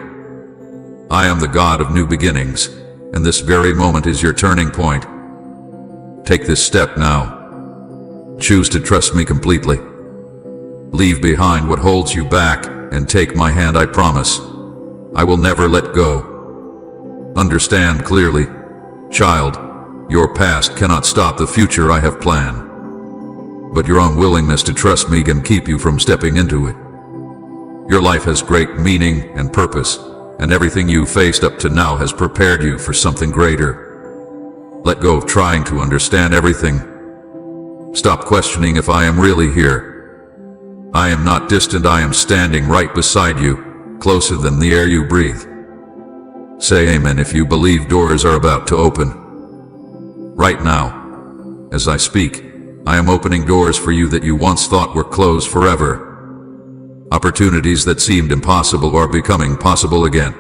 I am the God of new beginnings, and this very moment is your turning point. Take this step now. Choose to trust me completely. Leave behind what holds you back and take my hand, I promise. I will never let go. Understand clearly, child, your past cannot stop the future I have planned. But your unwillingness to trust me can keep you from stepping into it. Your life has great meaning and purpose, and everything you faced up to now has prepared you for something greater. Let go of trying to understand everything. Stop questioning if I am really here. I am not distant, I am standing right beside you, closer than the air you breathe. Say amen if you believe doors are about to open. Right now, as I speak, I am opening doors for you that you once thought were closed forever. Opportunities that seemed impossible are becoming possible again.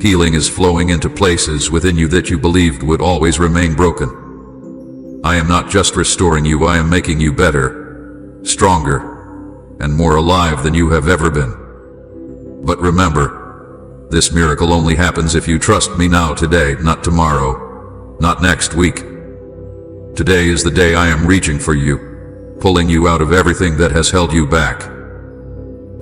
Healing is flowing into places within you that you believed would always remain broken. I am not just restoring you, I am making you better, stronger, and more alive than you have ever been. But remember, this miracle only happens if you trust me now, today, not tomorrow, not next week. Today is the day I am reaching for you, pulling you out of everything that has held you back.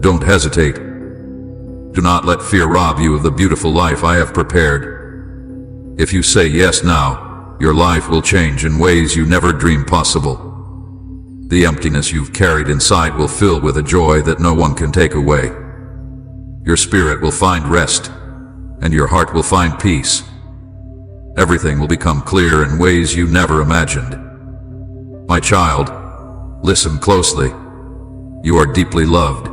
Don't hesitate. Do not let fear rob you of the beautiful life I have prepared. If you say yes now, your life will change in ways you never dreamed possible. The emptiness you've carried inside will fill with a joy that no one can take away. Your spirit will find rest, and your heart will find peace. Everything will become clear in ways you never imagined. My child, listen closely. You are deeply loved.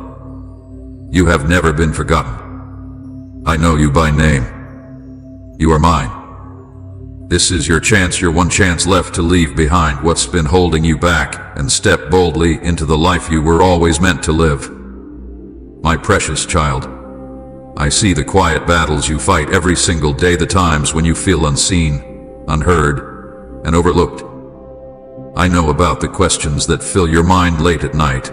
You have never been forgotten. I know you by name. You are mine. This is your chance, your one chance left to leave behind what's been holding you back and step boldly into the life you were always meant to live. My precious child, I see the quiet battles you fight every single day, the times when you feel unseen, unheard, and overlooked. I know about the questions that fill your mind late at night,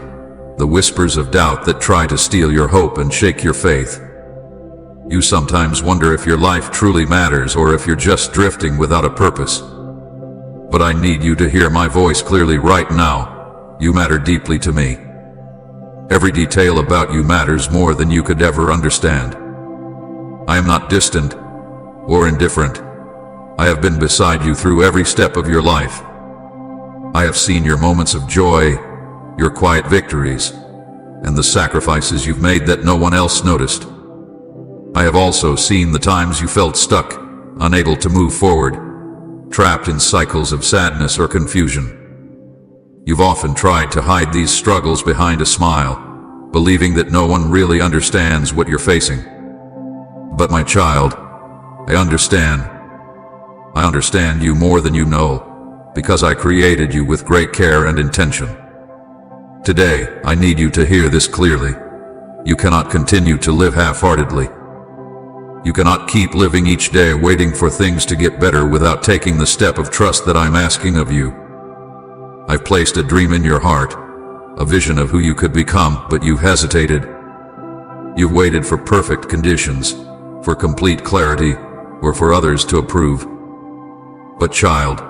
the whispers of doubt that try to steal your hope and shake your faith. You sometimes wonder if your life truly matters or if you're just drifting without a purpose. But I need you to hear my voice clearly right now. You matter deeply to me. Every detail about you matters more than you could ever understand. I am not distant or indifferent. I have been beside you through every step of your life. I have seen your moments of joy, your quiet victories, and the sacrifices you've made that no one else noticed. I have also seen the times you felt stuck, unable to move forward, trapped in cycles of sadness or confusion. You've often tried to hide these struggles behind a smile, believing that no one really understands what you're facing. But my child, I understand. I understand you more than you know, because I created you with great care and intention. Today, I need you to hear this clearly. You cannot continue to live half-heartedly. You cannot keep living each day waiting for things to get better without taking the step of trust that I'm asking of you. I've placed a dream in your heart, a vision of who you could become, but you've hesitated. You've waited for perfect conditions, for complete clarity, or for others to approve. But child,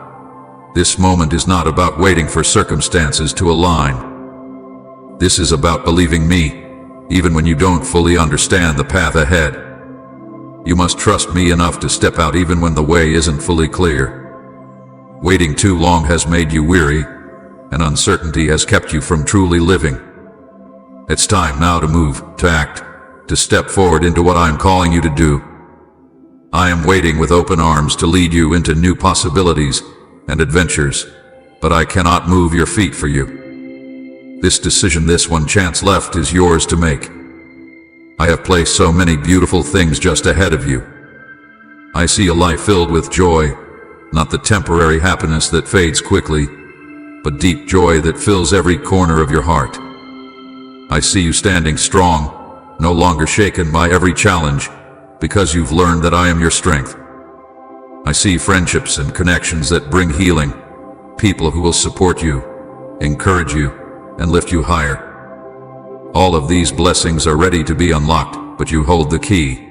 this moment is not about waiting for circumstances to align. This is about believing me, even when you don't fully understand the path ahead. You must trust me enough to step out even when the way isn't fully clear. Waiting too long has made you weary, and uncertainty has kept you from truly living. It's time now to move, to act, to step forward into what I'm calling you to do. I am waiting with open arms to lead you into new possibilities and adventures, but I cannot move your feet for you. This decision, this one chance left, is yours to make. I have placed so many beautiful things just ahead of you. I see a life filled with joy, not the temporary happiness that fades quickly, but deep joy that fills every corner of your heart. I see you standing strong, no longer shaken by every challenge, because you've learned that I am your strength. I see friendships and connections that bring healing, people who will support you, encourage you, and lift you higher. All of these blessings are ready to be unlocked, but you hold the key.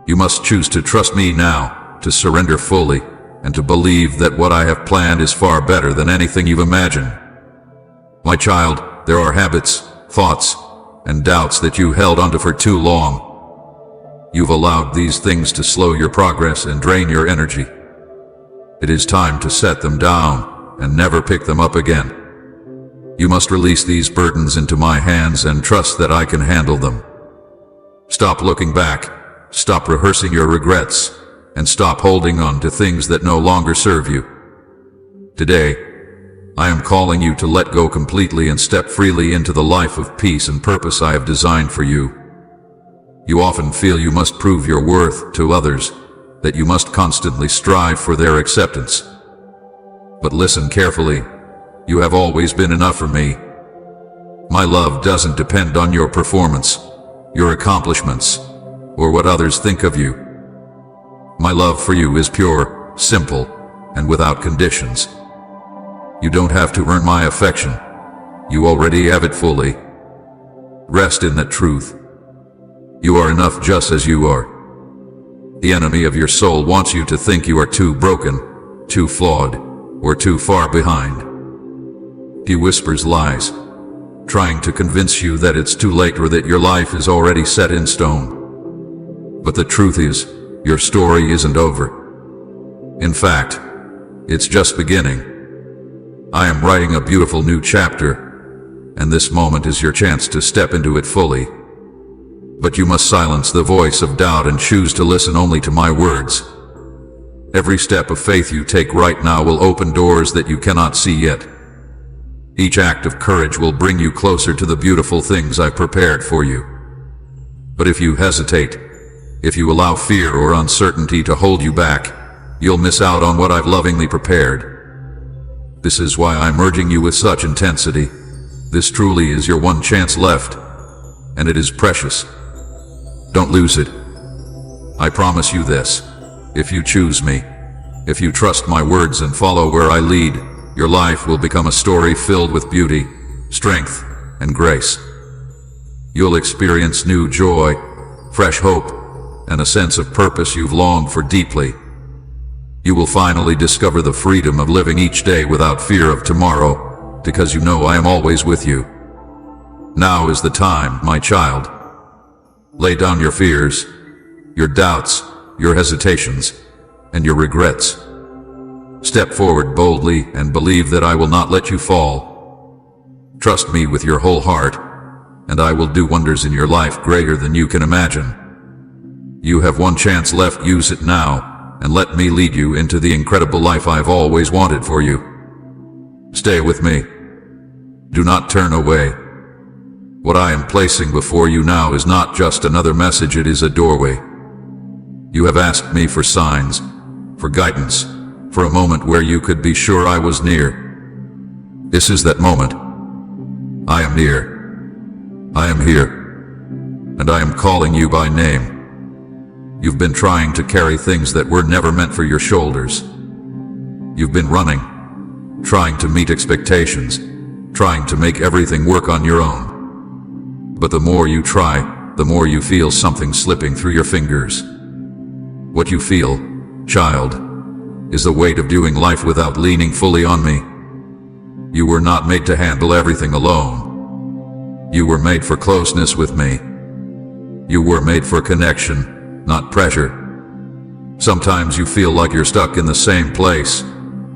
You must choose to trust me now, to surrender fully, and to believe that what I have planned is far better than anything you've imagined. My child, there are habits, thoughts, and doubts that you held onto for too long. You've allowed these things to slow your progress and drain your energy. It is time to set them down and never pick them up again. You must release these burdens into my hands and trust that I can handle them. Stop looking back, stop rehearsing your regrets, and stop holding on to things that no longer serve you. Today, I am calling you to let go completely and step freely into the life of peace and purpose I have designed for you. You often feel you must prove your worth to others, that you must constantly strive for their acceptance. But listen carefully. You have always been enough for me. My love doesn't depend on your performance, your accomplishments, or what others think of you. My love for you is pure, simple, and without conditions. You don't have to earn my affection. You already have it fully. Rest in that truth. You are enough just as you are. The enemy of your soul wants you to think you are too broken, too flawed, or too far behind. He whispers lies, trying to convince you that it's too late or that your life is already set in stone. But the truth is, your story isn't over. In fact, it's just beginning. I am writing a beautiful new chapter, and this moment is your chance to step into it fully. But you must silence the voice of doubt and choose to listen only to my words. Every step of faith you take right now will open doors that you cannot see yet. Each act of courage will bring you closer to the beautiful things I've prepared for you. But if you hesitate, if you allow fear or uncertainty to hold you back, you'll miss out on what I've lovingly prepared. This is why I'm urging you with such intensity. This truly is your one chance left, and it is precious. Don't lose it. I promise you this. If you choose me, if you trust my words and follow where I lead, your life will become a story filled with beauty, strength, and grace. You'll experience new joy, fresh hope, and a sense of purpose you've longed for deeply. You will finally discover the freedom of living each day without fear of tomorrow, because you know I am always with you. Now is the time, my child. Lay down your fears, your doubts, your hesitations, and your regrets. Step forward boldly and believe that I will not let you fall. Trust me with your whole heart, and I will do wonders in your life greater than you can imagine. You have one chance left, use it now, and let me lead you into the incredible life I've always wanted for you. Stay with me. Do not turn away. What I am placing before you now is not just another message, it is a doorway. You have asked me for signs, for guidance, for a moment where you could be sure I was near. This is that moment. I am near. I am here. And I am calling you by name. You've been trying to carry things that were never meant for your shoulders. You've been running, trying to meet expectations, trying to make everything work on your own. But the more you try, the more you feel something slipping through your fingers. What you feel, child, is the weight of doing life without leaning fully on me. You were not made to handle everything alone. You were made for closeness with me. You were made for connection, not pressure. Sometimes you feel like you're stuck in the same place,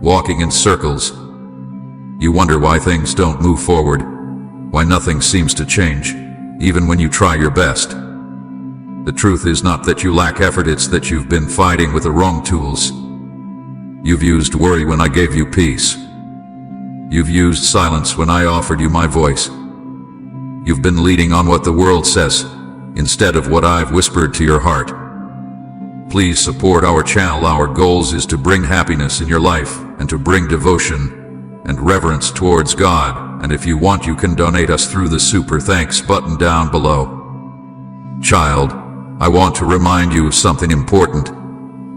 walking in circles. You wonder why things don't move forward, why nothing seems to change, even when you try your best. The truth is not that you lack effort, it's that you've been fighting with the wrong tools. You've used worry when I gave you peace. You've used silence when I offered you my voice. You've been leading on what the world says, instead of what I've whispered to your heart. Please support our channel. Our goals is to bring happiness in your life, and to bring devotion and reverence towards God. And if you want, you can donate us through the super thanks button down below. Child, I want to remind you of something important.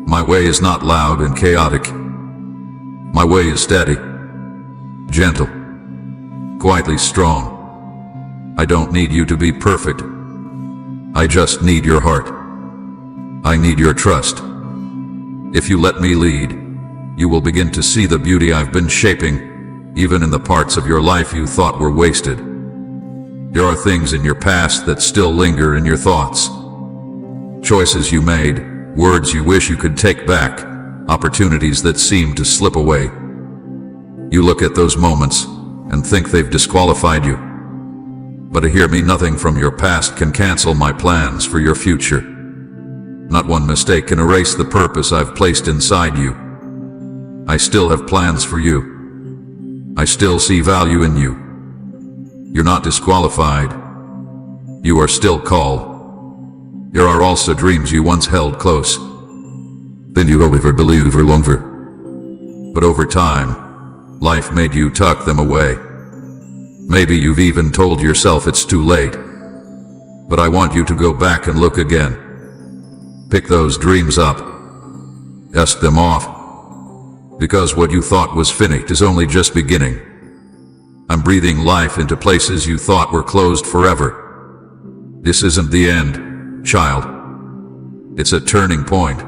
My way is not loud and chaotic. My way is steady, gentle, quietly strong. I don't need you to be perfect. I just need your heart. I need your trust. If you let me lead, you will begin to see the beauty I've been shaping, even in the parts of your life you thought were wasted. There are things in your past that still linger in your thoughts. Choices you made, words you wish you could take back, opportunities that seem to slip away. You look at those moments and think they've disqualified you. But hear me, nothing from your past can cancel my plans for your future. Not one mistake can erase the purpose I've placed inside you. I still have plans for you. I still see value in you. You're not disqualified. You are still called. There are also dreams you once held close. Then you however believe or long for. But over time, life made you tuck them away. Maybe you've even told yourself it's too late. But I want you to go back and look again. Pick those dreams up. Dust them off. Because what you thought was finished is only just beginning. I'm breathing life into places you thought were closed forever. This isn't the end, child. It's a turning point.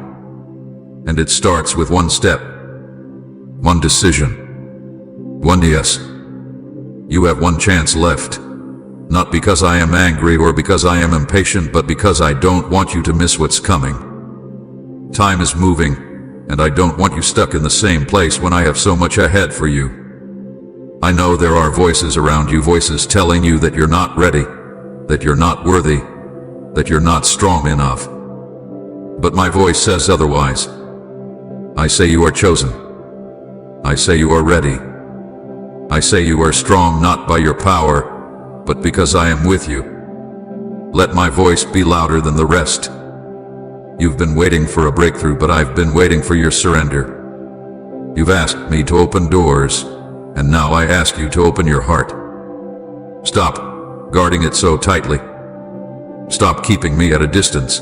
And it starts with one step. One decision. One yes. You have one chance left. Not because I am angry or because I am impatient, but because I don't want you to miss what's coming. Time is moving, and I don't want you stuck in the same place when I have so much ahead for you. I know there are voices around you, voices telling you that you're not ready, that you're not worthy, that you're not strong enough. But my voice says otherwise. I say you are chosen. I say you are ready. I say you are strong not by your power, but because I am with you. Let my voice be louder than the rest. You've been waiting for a breakthrough, but I've been waiting for your surrender. You've asked me to open doors, and now I ask you to open your heart. Stop guarding it so tightly. Stop keeping me at a distance.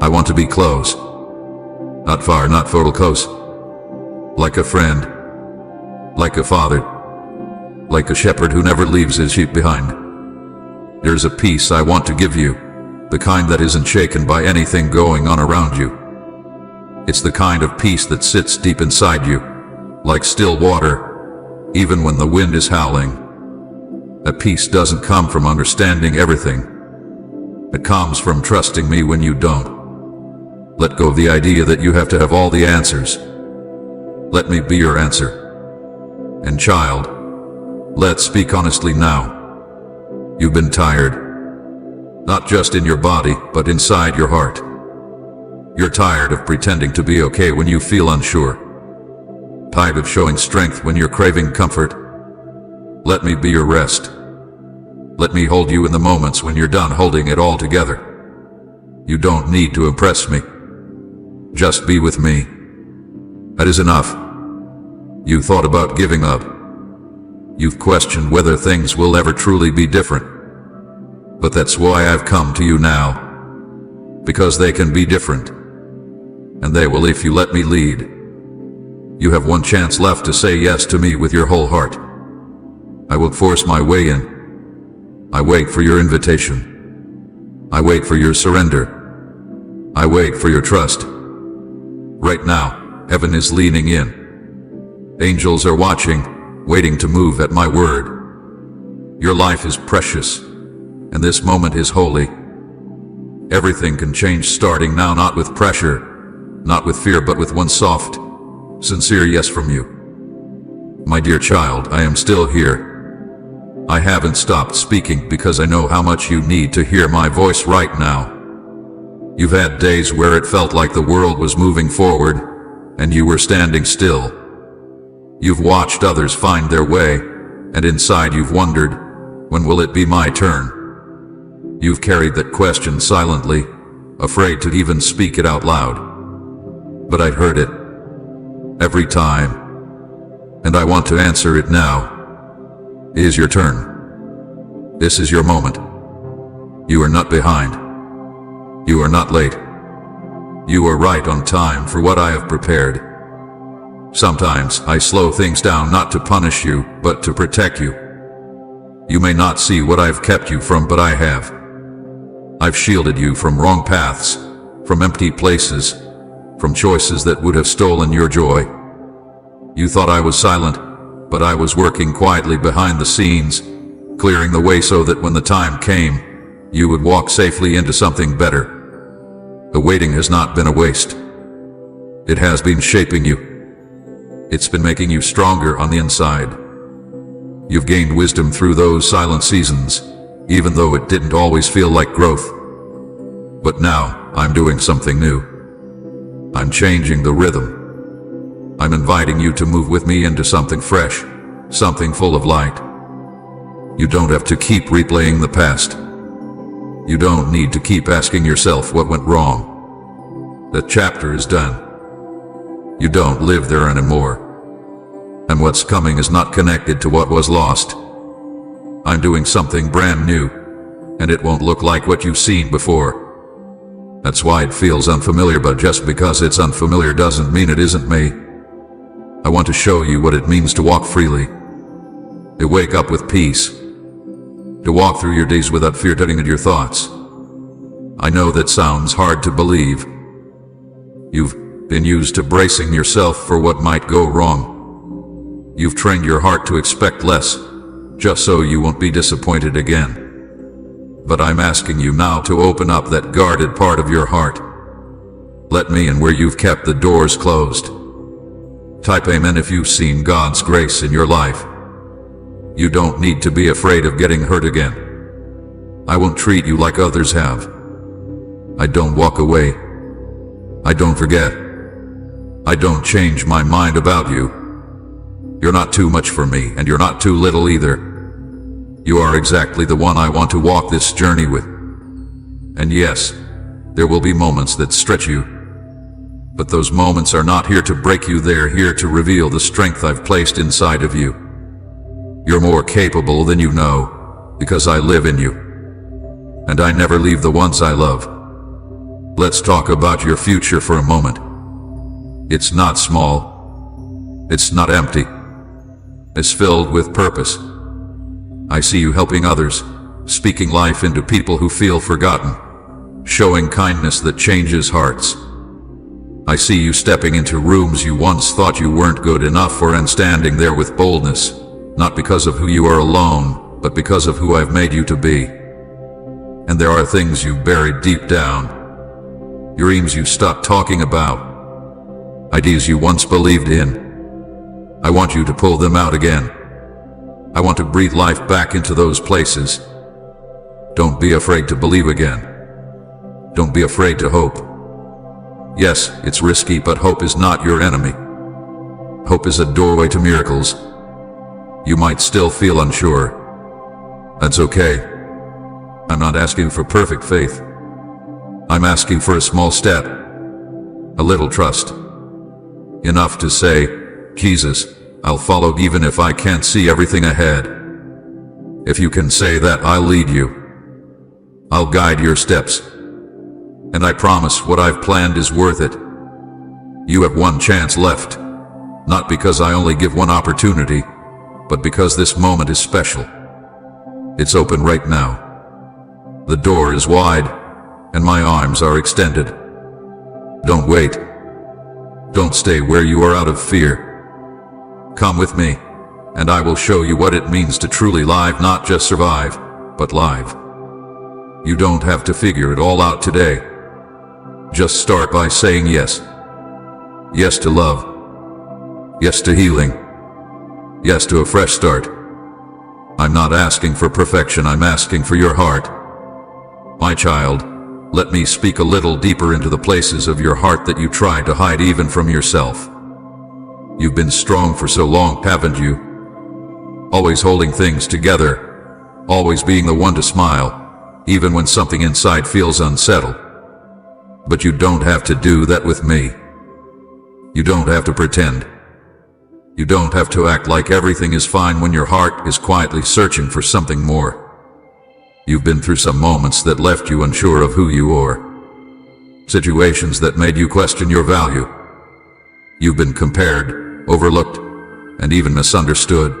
I want to be close. Not far, not total close. Like a friend. Like a father. Like a shepherd who never leaves his sheep behind. There's a peace I want to give you. The kind that isn't shaken by anything going on around you. It's the kind of peace that sits deep inside you. Like still water. Even when the wind is howling. That peace doesn't come from understanding everything. It comes from trusting me when you don't. Let go of the idea that you have to have all the answers. Let me be your answer. And child, let's speak honestly now. You've been tired. Not just in your body, but inside your heart. You're tired of pretending to be okay when you feel unsure. Tired of showing strength when you're craving comfort. Let me be your rest. Let me hold you in the moments when you're done holding it all together. You don't need to impress me. Just be with me. That is enough. You thought about giving up. You've questioned whether things will ever truly be different. But that's why I've come to you now. Because they can be different. And they will if you let me lead. You have one chance left to say yes to me with your whole heart. I will force my way in. I wait for your invitation. I wait for your surrender. I wait for your trust. Right now, heaven is leaning in. Angels are watching, waiting to move at my word. Your life is precious, and this moment is holy. Everything can change starting now, not with pressure, not with fear, but with one soft, sincere yes from you. My dear child, I am still here. I haven't stopped speaking because I know how much you need to hear my voice right now. You've had days where it felt like the world was moving forward, and you were standing still. You've watched others find their way, and inside you've wondered, when will it be my turn? You've carried that question silently, afraid to even speak it out loud. But I'd heard it. Every time. And I want to answer it now. It is your turn. This is your moment. You are not behind. You are not late. You are right on time for what I have prepared. Sometimes I slow things down not to punish you, but to protect you. You may not see what I've kept you from, but I have. I've shielded you from wrong paths, from empty places, from choices that would have stolen your joy. You thought I was silent, but I was working quietly behind the scenes, clearing the way so that when the time came, you would walk safely into something better. The waiting has not been a waste. It has been shaping you. It's been making you stronger on the inside. You've gained wisdom through those silent seasons, even though it didn't always feel like growth. But now, I'm doing something new. I'm changing the rhythm. I'm inviting you to move with me into something fresh, something full of light. You don't have to keep replaying the past. You don't need to keep asking yourself what went wrong. That chapter is done. You don't live there anymore. And what's coming is not connected to what was lost. I'm doing something brand new, and it won't look like what you've seen before. That's why it feels unfamiliar, but just because it's unfamiliar doesn't mean it isn't me. I want to show you what it means to walk freely, to wake up with peace, to walk through your days without fear getting at your thoughts. I know that sounds hard to believe. You've been used to bracing yourself for what might go wrong. You've trained your heart to expect less, just so you won't be disappointed again. But I'm asking you now to open up that guarded part of your heart. Let me in where you've kept the doors closed. Type amen if you've seen God's grace in your life. You don't need to be afraid of getting hurt again. I won't treat you like others have. I don't walk away. I don't forget. I don't change my mind about you. You're not too much for me, and you're not too little either. You are exactly the one I want to walk this journey with. And yes, there will be moments that stretch you. But those moments are not here to break you, they're here to reveal the strength I've placed inside of you. You're more capable than you know, because I live in you. And I never leave the ones I love. Let's talk about your future for a moment. It's not small. It's not empty. It's filled with purpose. I see you helping others, speaking life into people who feel forgotten, showing kindness that changes hearts. I see you stepping into rooms you once thought you weren't good enough for and standing there with boldness. Not because of who you are alone, but because of who I've made you to be. And there are things you buried deep down, dreams you stopped talking about, ideas you once believed in. I want you to pull them out again. I want to breathe life back into those places. Don't be afraid to believe again. Don't be afraid to hope. Yes, it's risky, but hope is not your enemy. Hope is a doorway to miracles. You might still feel unsure. That's okay. I'm not asking for perfect faith. I'm asking for a small step. A little trust. Enough to say, Jesus, I'll follow even if I can't see everything ahead. If you can say that, I'll lead you. I'll guide your steps. And I promise what I've planned is worth it. You have one chance left. Not because I only give one opportunity, but because this moment is special. It's open right now. The door is wide, and my arms are extended. Don't wait. Don't stay where you are out of fear. Come with me, and I will show you what it means to truly live, not just survive, but live. You don't have to figure it all out today. Just start by saying yes. Yes to love. Yes to healing. Yes to a fresh start. I'm not asking for perfection, I'm asking for your heart. My child, let me speak a little deeper into the places of your heart that you try to hide even from yourself. You've been strong for so long, haven't you? Always holding things together, always being the one to smile, even when something inside feels unsettled. But you don't have to do that with me. You don't have to pretend. You don't have to act like everything is fine when your heart is quietly searching for something more. You've been through some moments that left you unsure of who you are. situations that made you question your value. You've been compared, overlooked, and even misunderstood.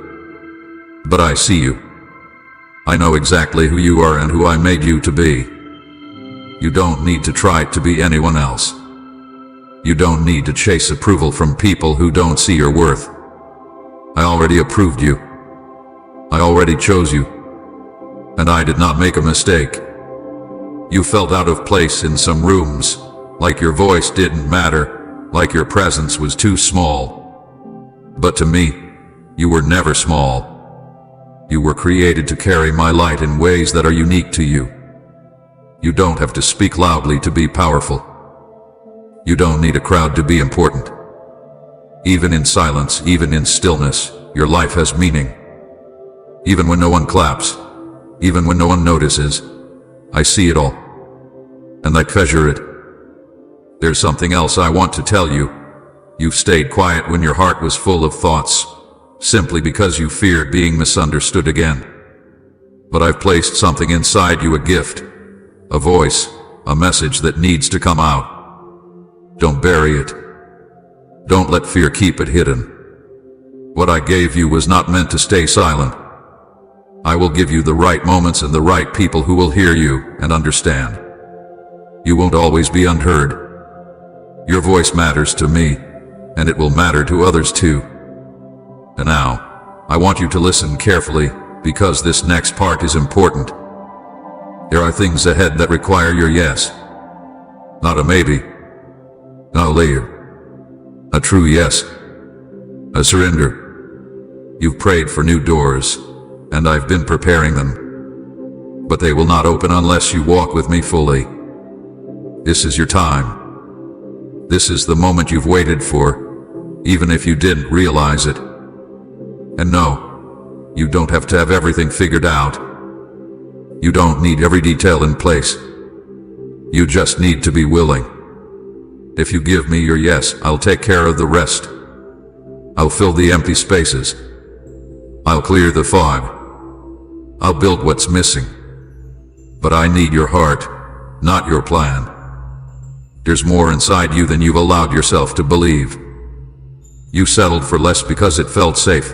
But I see you. I know exactly who you are and who I made you to be. You don't need to try to be anyone else. You don't need to chase approval from people who don't see your worth. I already approved you. I already chose you. And I did not make a mistake. You felt out of place in some rooms, like your voice didn't matter, like your presence was too small. But to me, you were never small. You were created to carry my light in ways that are unique to you. You don't have to speak loudly to be powerful. You don't need a crowd to be important. Even in silence, even in stillness, your life has meaning. Even when no one claps, even when no one notices, I see it all. And I treasure it. There's something else I want to tell you. You've stayed quiet when your heart was full of thoughts, simply because you feared being misunderstood again. But I've placed something inside you, a gift, a voice, a message that needs to come out. Don't bury it. Don't let fear keep it hidden. What I gave you was not meant to stay silent. I will give you the right moments and the right people who will hear you and understand. You won't always be unheard. Your voice matters to me, and it will matter to others too. And now, I want you to listen carefully, because this next part is important. There are things ahead that require your yes. Not a maybe. Not a later. A true yes. A surrender. You've prayed for new doors, and I've been preparing them. But they will not open unless you walk with me fully. This is your time. This is the moment you've waited for, even if you didn't realize it. And no, you don't have to have everything figured out. You don't need every detail in place. You just need to be willing. If you give me your yes, I'll take care of the rest. I'll fill the empty spaces. I'll clear the fog. I'll build what's missing. But I need your heart, not your plan. There's more inside you than you've allowed yourself to believe. You settled for less because it felt safe.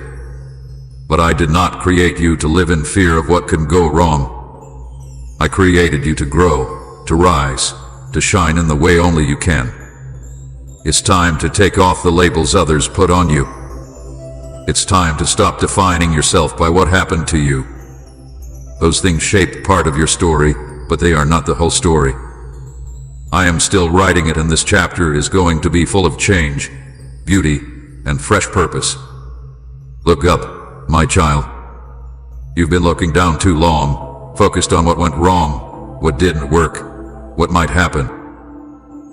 But I did not create you to live in fear of what can go wrong. I created you to grow, to rise, to shine in the way only you can. It's time to take off the labels others put on you. It's time to stop defining yourself by what happened to you. Those things shaped part of your story, but they are not the whole story. I am still writing it, and this chapter is going to be full of change, beauty, and fresh purpose. Look up, my child. You've been looking down too long, focused on what went wrong, what didn't work, what might happen.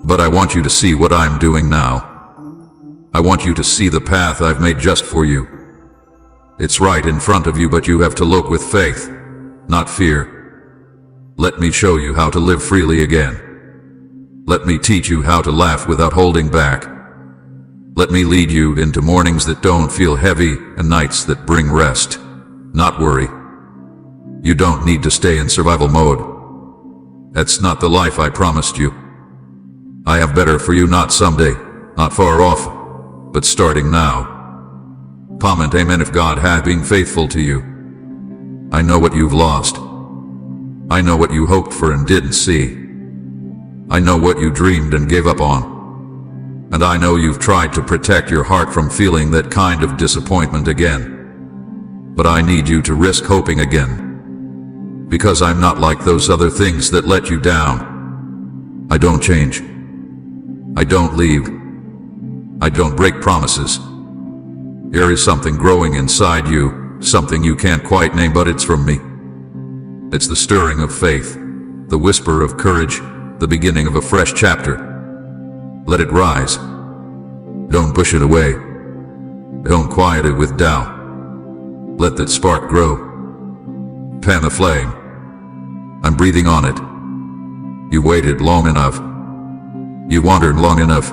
But I want you to see what I'm doing now. I want you to see the path I've made just for you. It's right in front of you, but you have to look with faith, not fear. Let me show you how to live freely again. Let me teach you how to laugh without holding back. Let me lead you into mornings that don't feel heavy and nights that bring rest, not worry. You don't need to stay in survival mode. That's not the life I promised you. I have better for you, not someday, not far off, but starting now. Comment amen if God had been faithful to you. I know what you've lost. I know what you hoped for and didn't see. I know what you dreamed and gave up on. And I know you've tried to protect your heart from feeling that kind of disappointment again. But I need you to risk hoping again. Because I'm not like those other things that let you down. I don't change. I don't leave. I don't break promises. There is something growing inside you, something you can't quite name, but it's from me. It's the stirring of faith, the whisper of courage, the beginning of a fresh chapter. Let it rise. Don't push it away. Don't quiet it with doubt. Let that spark grow. Fan the flame. I'm breathing on it. You waited long enough. You wandered long enough.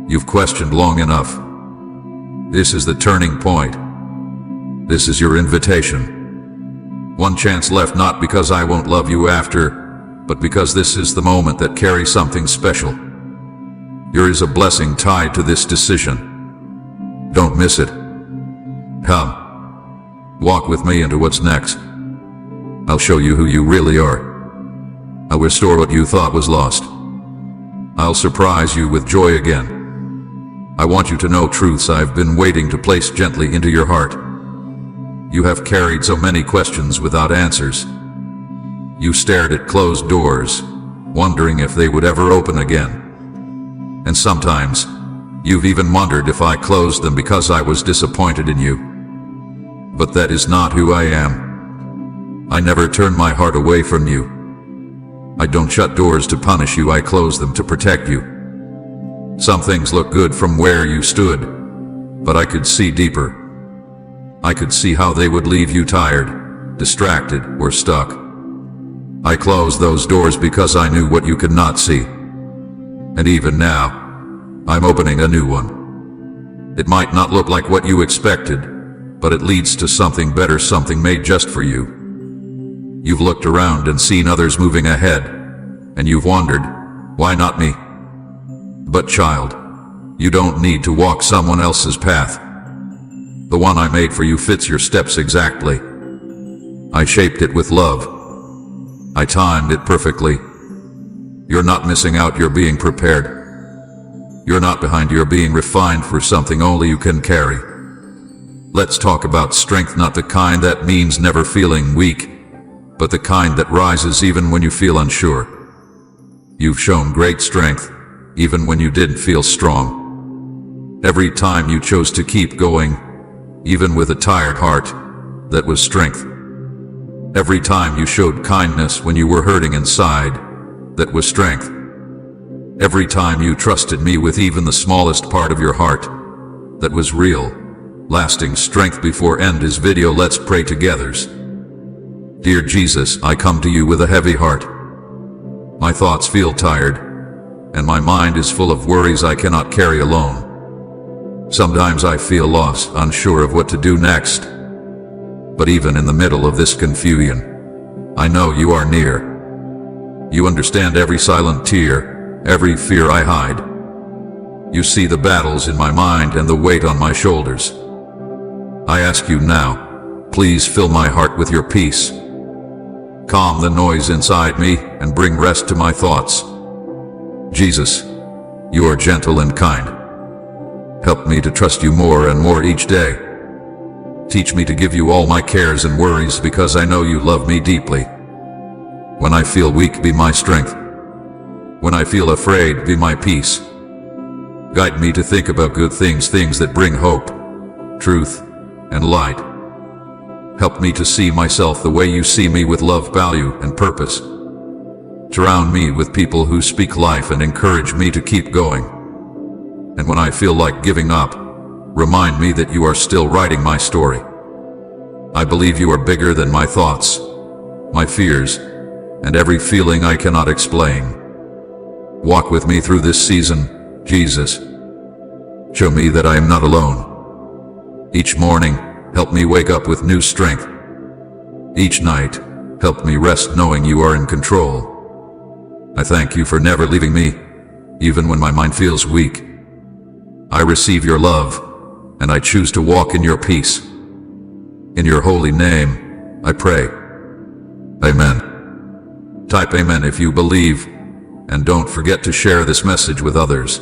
You've questioned long enough. This is the turning point. This is your invitation. One chance left, not because I won't love you after, but because this is the moment that carries something special. There is a blessing tied to this decision. Don't miss it. Come. Walk with me into what's next. I'll show you who you really are. I'll restore what you thought was lost. I'll surprise you with joy again. I want you to know truths I've been waiting to place gently into your heart. You have carried so many questions without answers. You stared at closed doors, wondering if they would ever open again. And sometimes, you've even wondered if I closed them because I was disappointed in you. But that is not who I am. I never turn my heart away from you. I don't shut doors to punish you, I close them to protect you. Some things look good from where you stood, but I could see deeper. I could see how they would leave you tired, distracted, or stuck. I closed those doors because I knew what you could not see. And even now, I'm opening a new one. It might not look like what you expected, but it leads to something better, something made just for you. You've looked around and seen others moving ahead, and you've wondered, why not me? But child, you don't need to walk someone else's path. The one I made for you fits your steps exactly. I shaped it with love. I timed it perfectly. You're not missing out, you're being prepared. You're not behind, you're being refined for something only you can carry. Let's talk about strength, not the kind that means never feeling weak, but the kind that rises even when you feel unsure. You've shown great strength, even when you didn't feel strong. Every time you chose to keep going, even with a tired heart, that was strength. Every time you showed kindness when you were hurting inside, that was strength. Every time you trusted me with even the smallest part of your heart, that was real, lasting strength. Before end this video, let's pray together. Dear Jesus, I come to you with a heavy heart. My thoughts feel tired, and my mind is full of worries I cannot carry alone. Sometimes I feel lost, unsure of what to do next. But even in the middle of this confusion, I know you are near. You understand every silent tear, every fear I hide. You see the battles in my mind and the weight on my shoulders. I ask you now, please fill my heart with your peace. Calm the noise inside me and bring rest to my thoughts. Jesus, you are gentle and kind. Help me to trust you more and more each day. Teach me to give you all my cares and worries because I know you love me deeply. When I feel weak, be my strength. When I feel afraid, be my peace. Guide me to think about good things, things that bring hope, truth, and light. Help me to see myself the way you see me, with love, value, and purpose. Surround me with people who speak life and encourage me to keep going. And when I feel like giving up, remind me that you are still writing my story. I believe you are bigger than my thoughts, my fears, and every feeling I cannot explain. Walk with me through this season, Jesus. Show me that I am not alone. Each morning, help me wake up with new strength. Each night, help me rest knowing you are in control. I thank you for never leaving me, even when my mind feels weak. I receive your love, and I choose to walk in your peace. In your holy name, I pray. Amen. Type amen if you believe, and don't forget to share this message with others.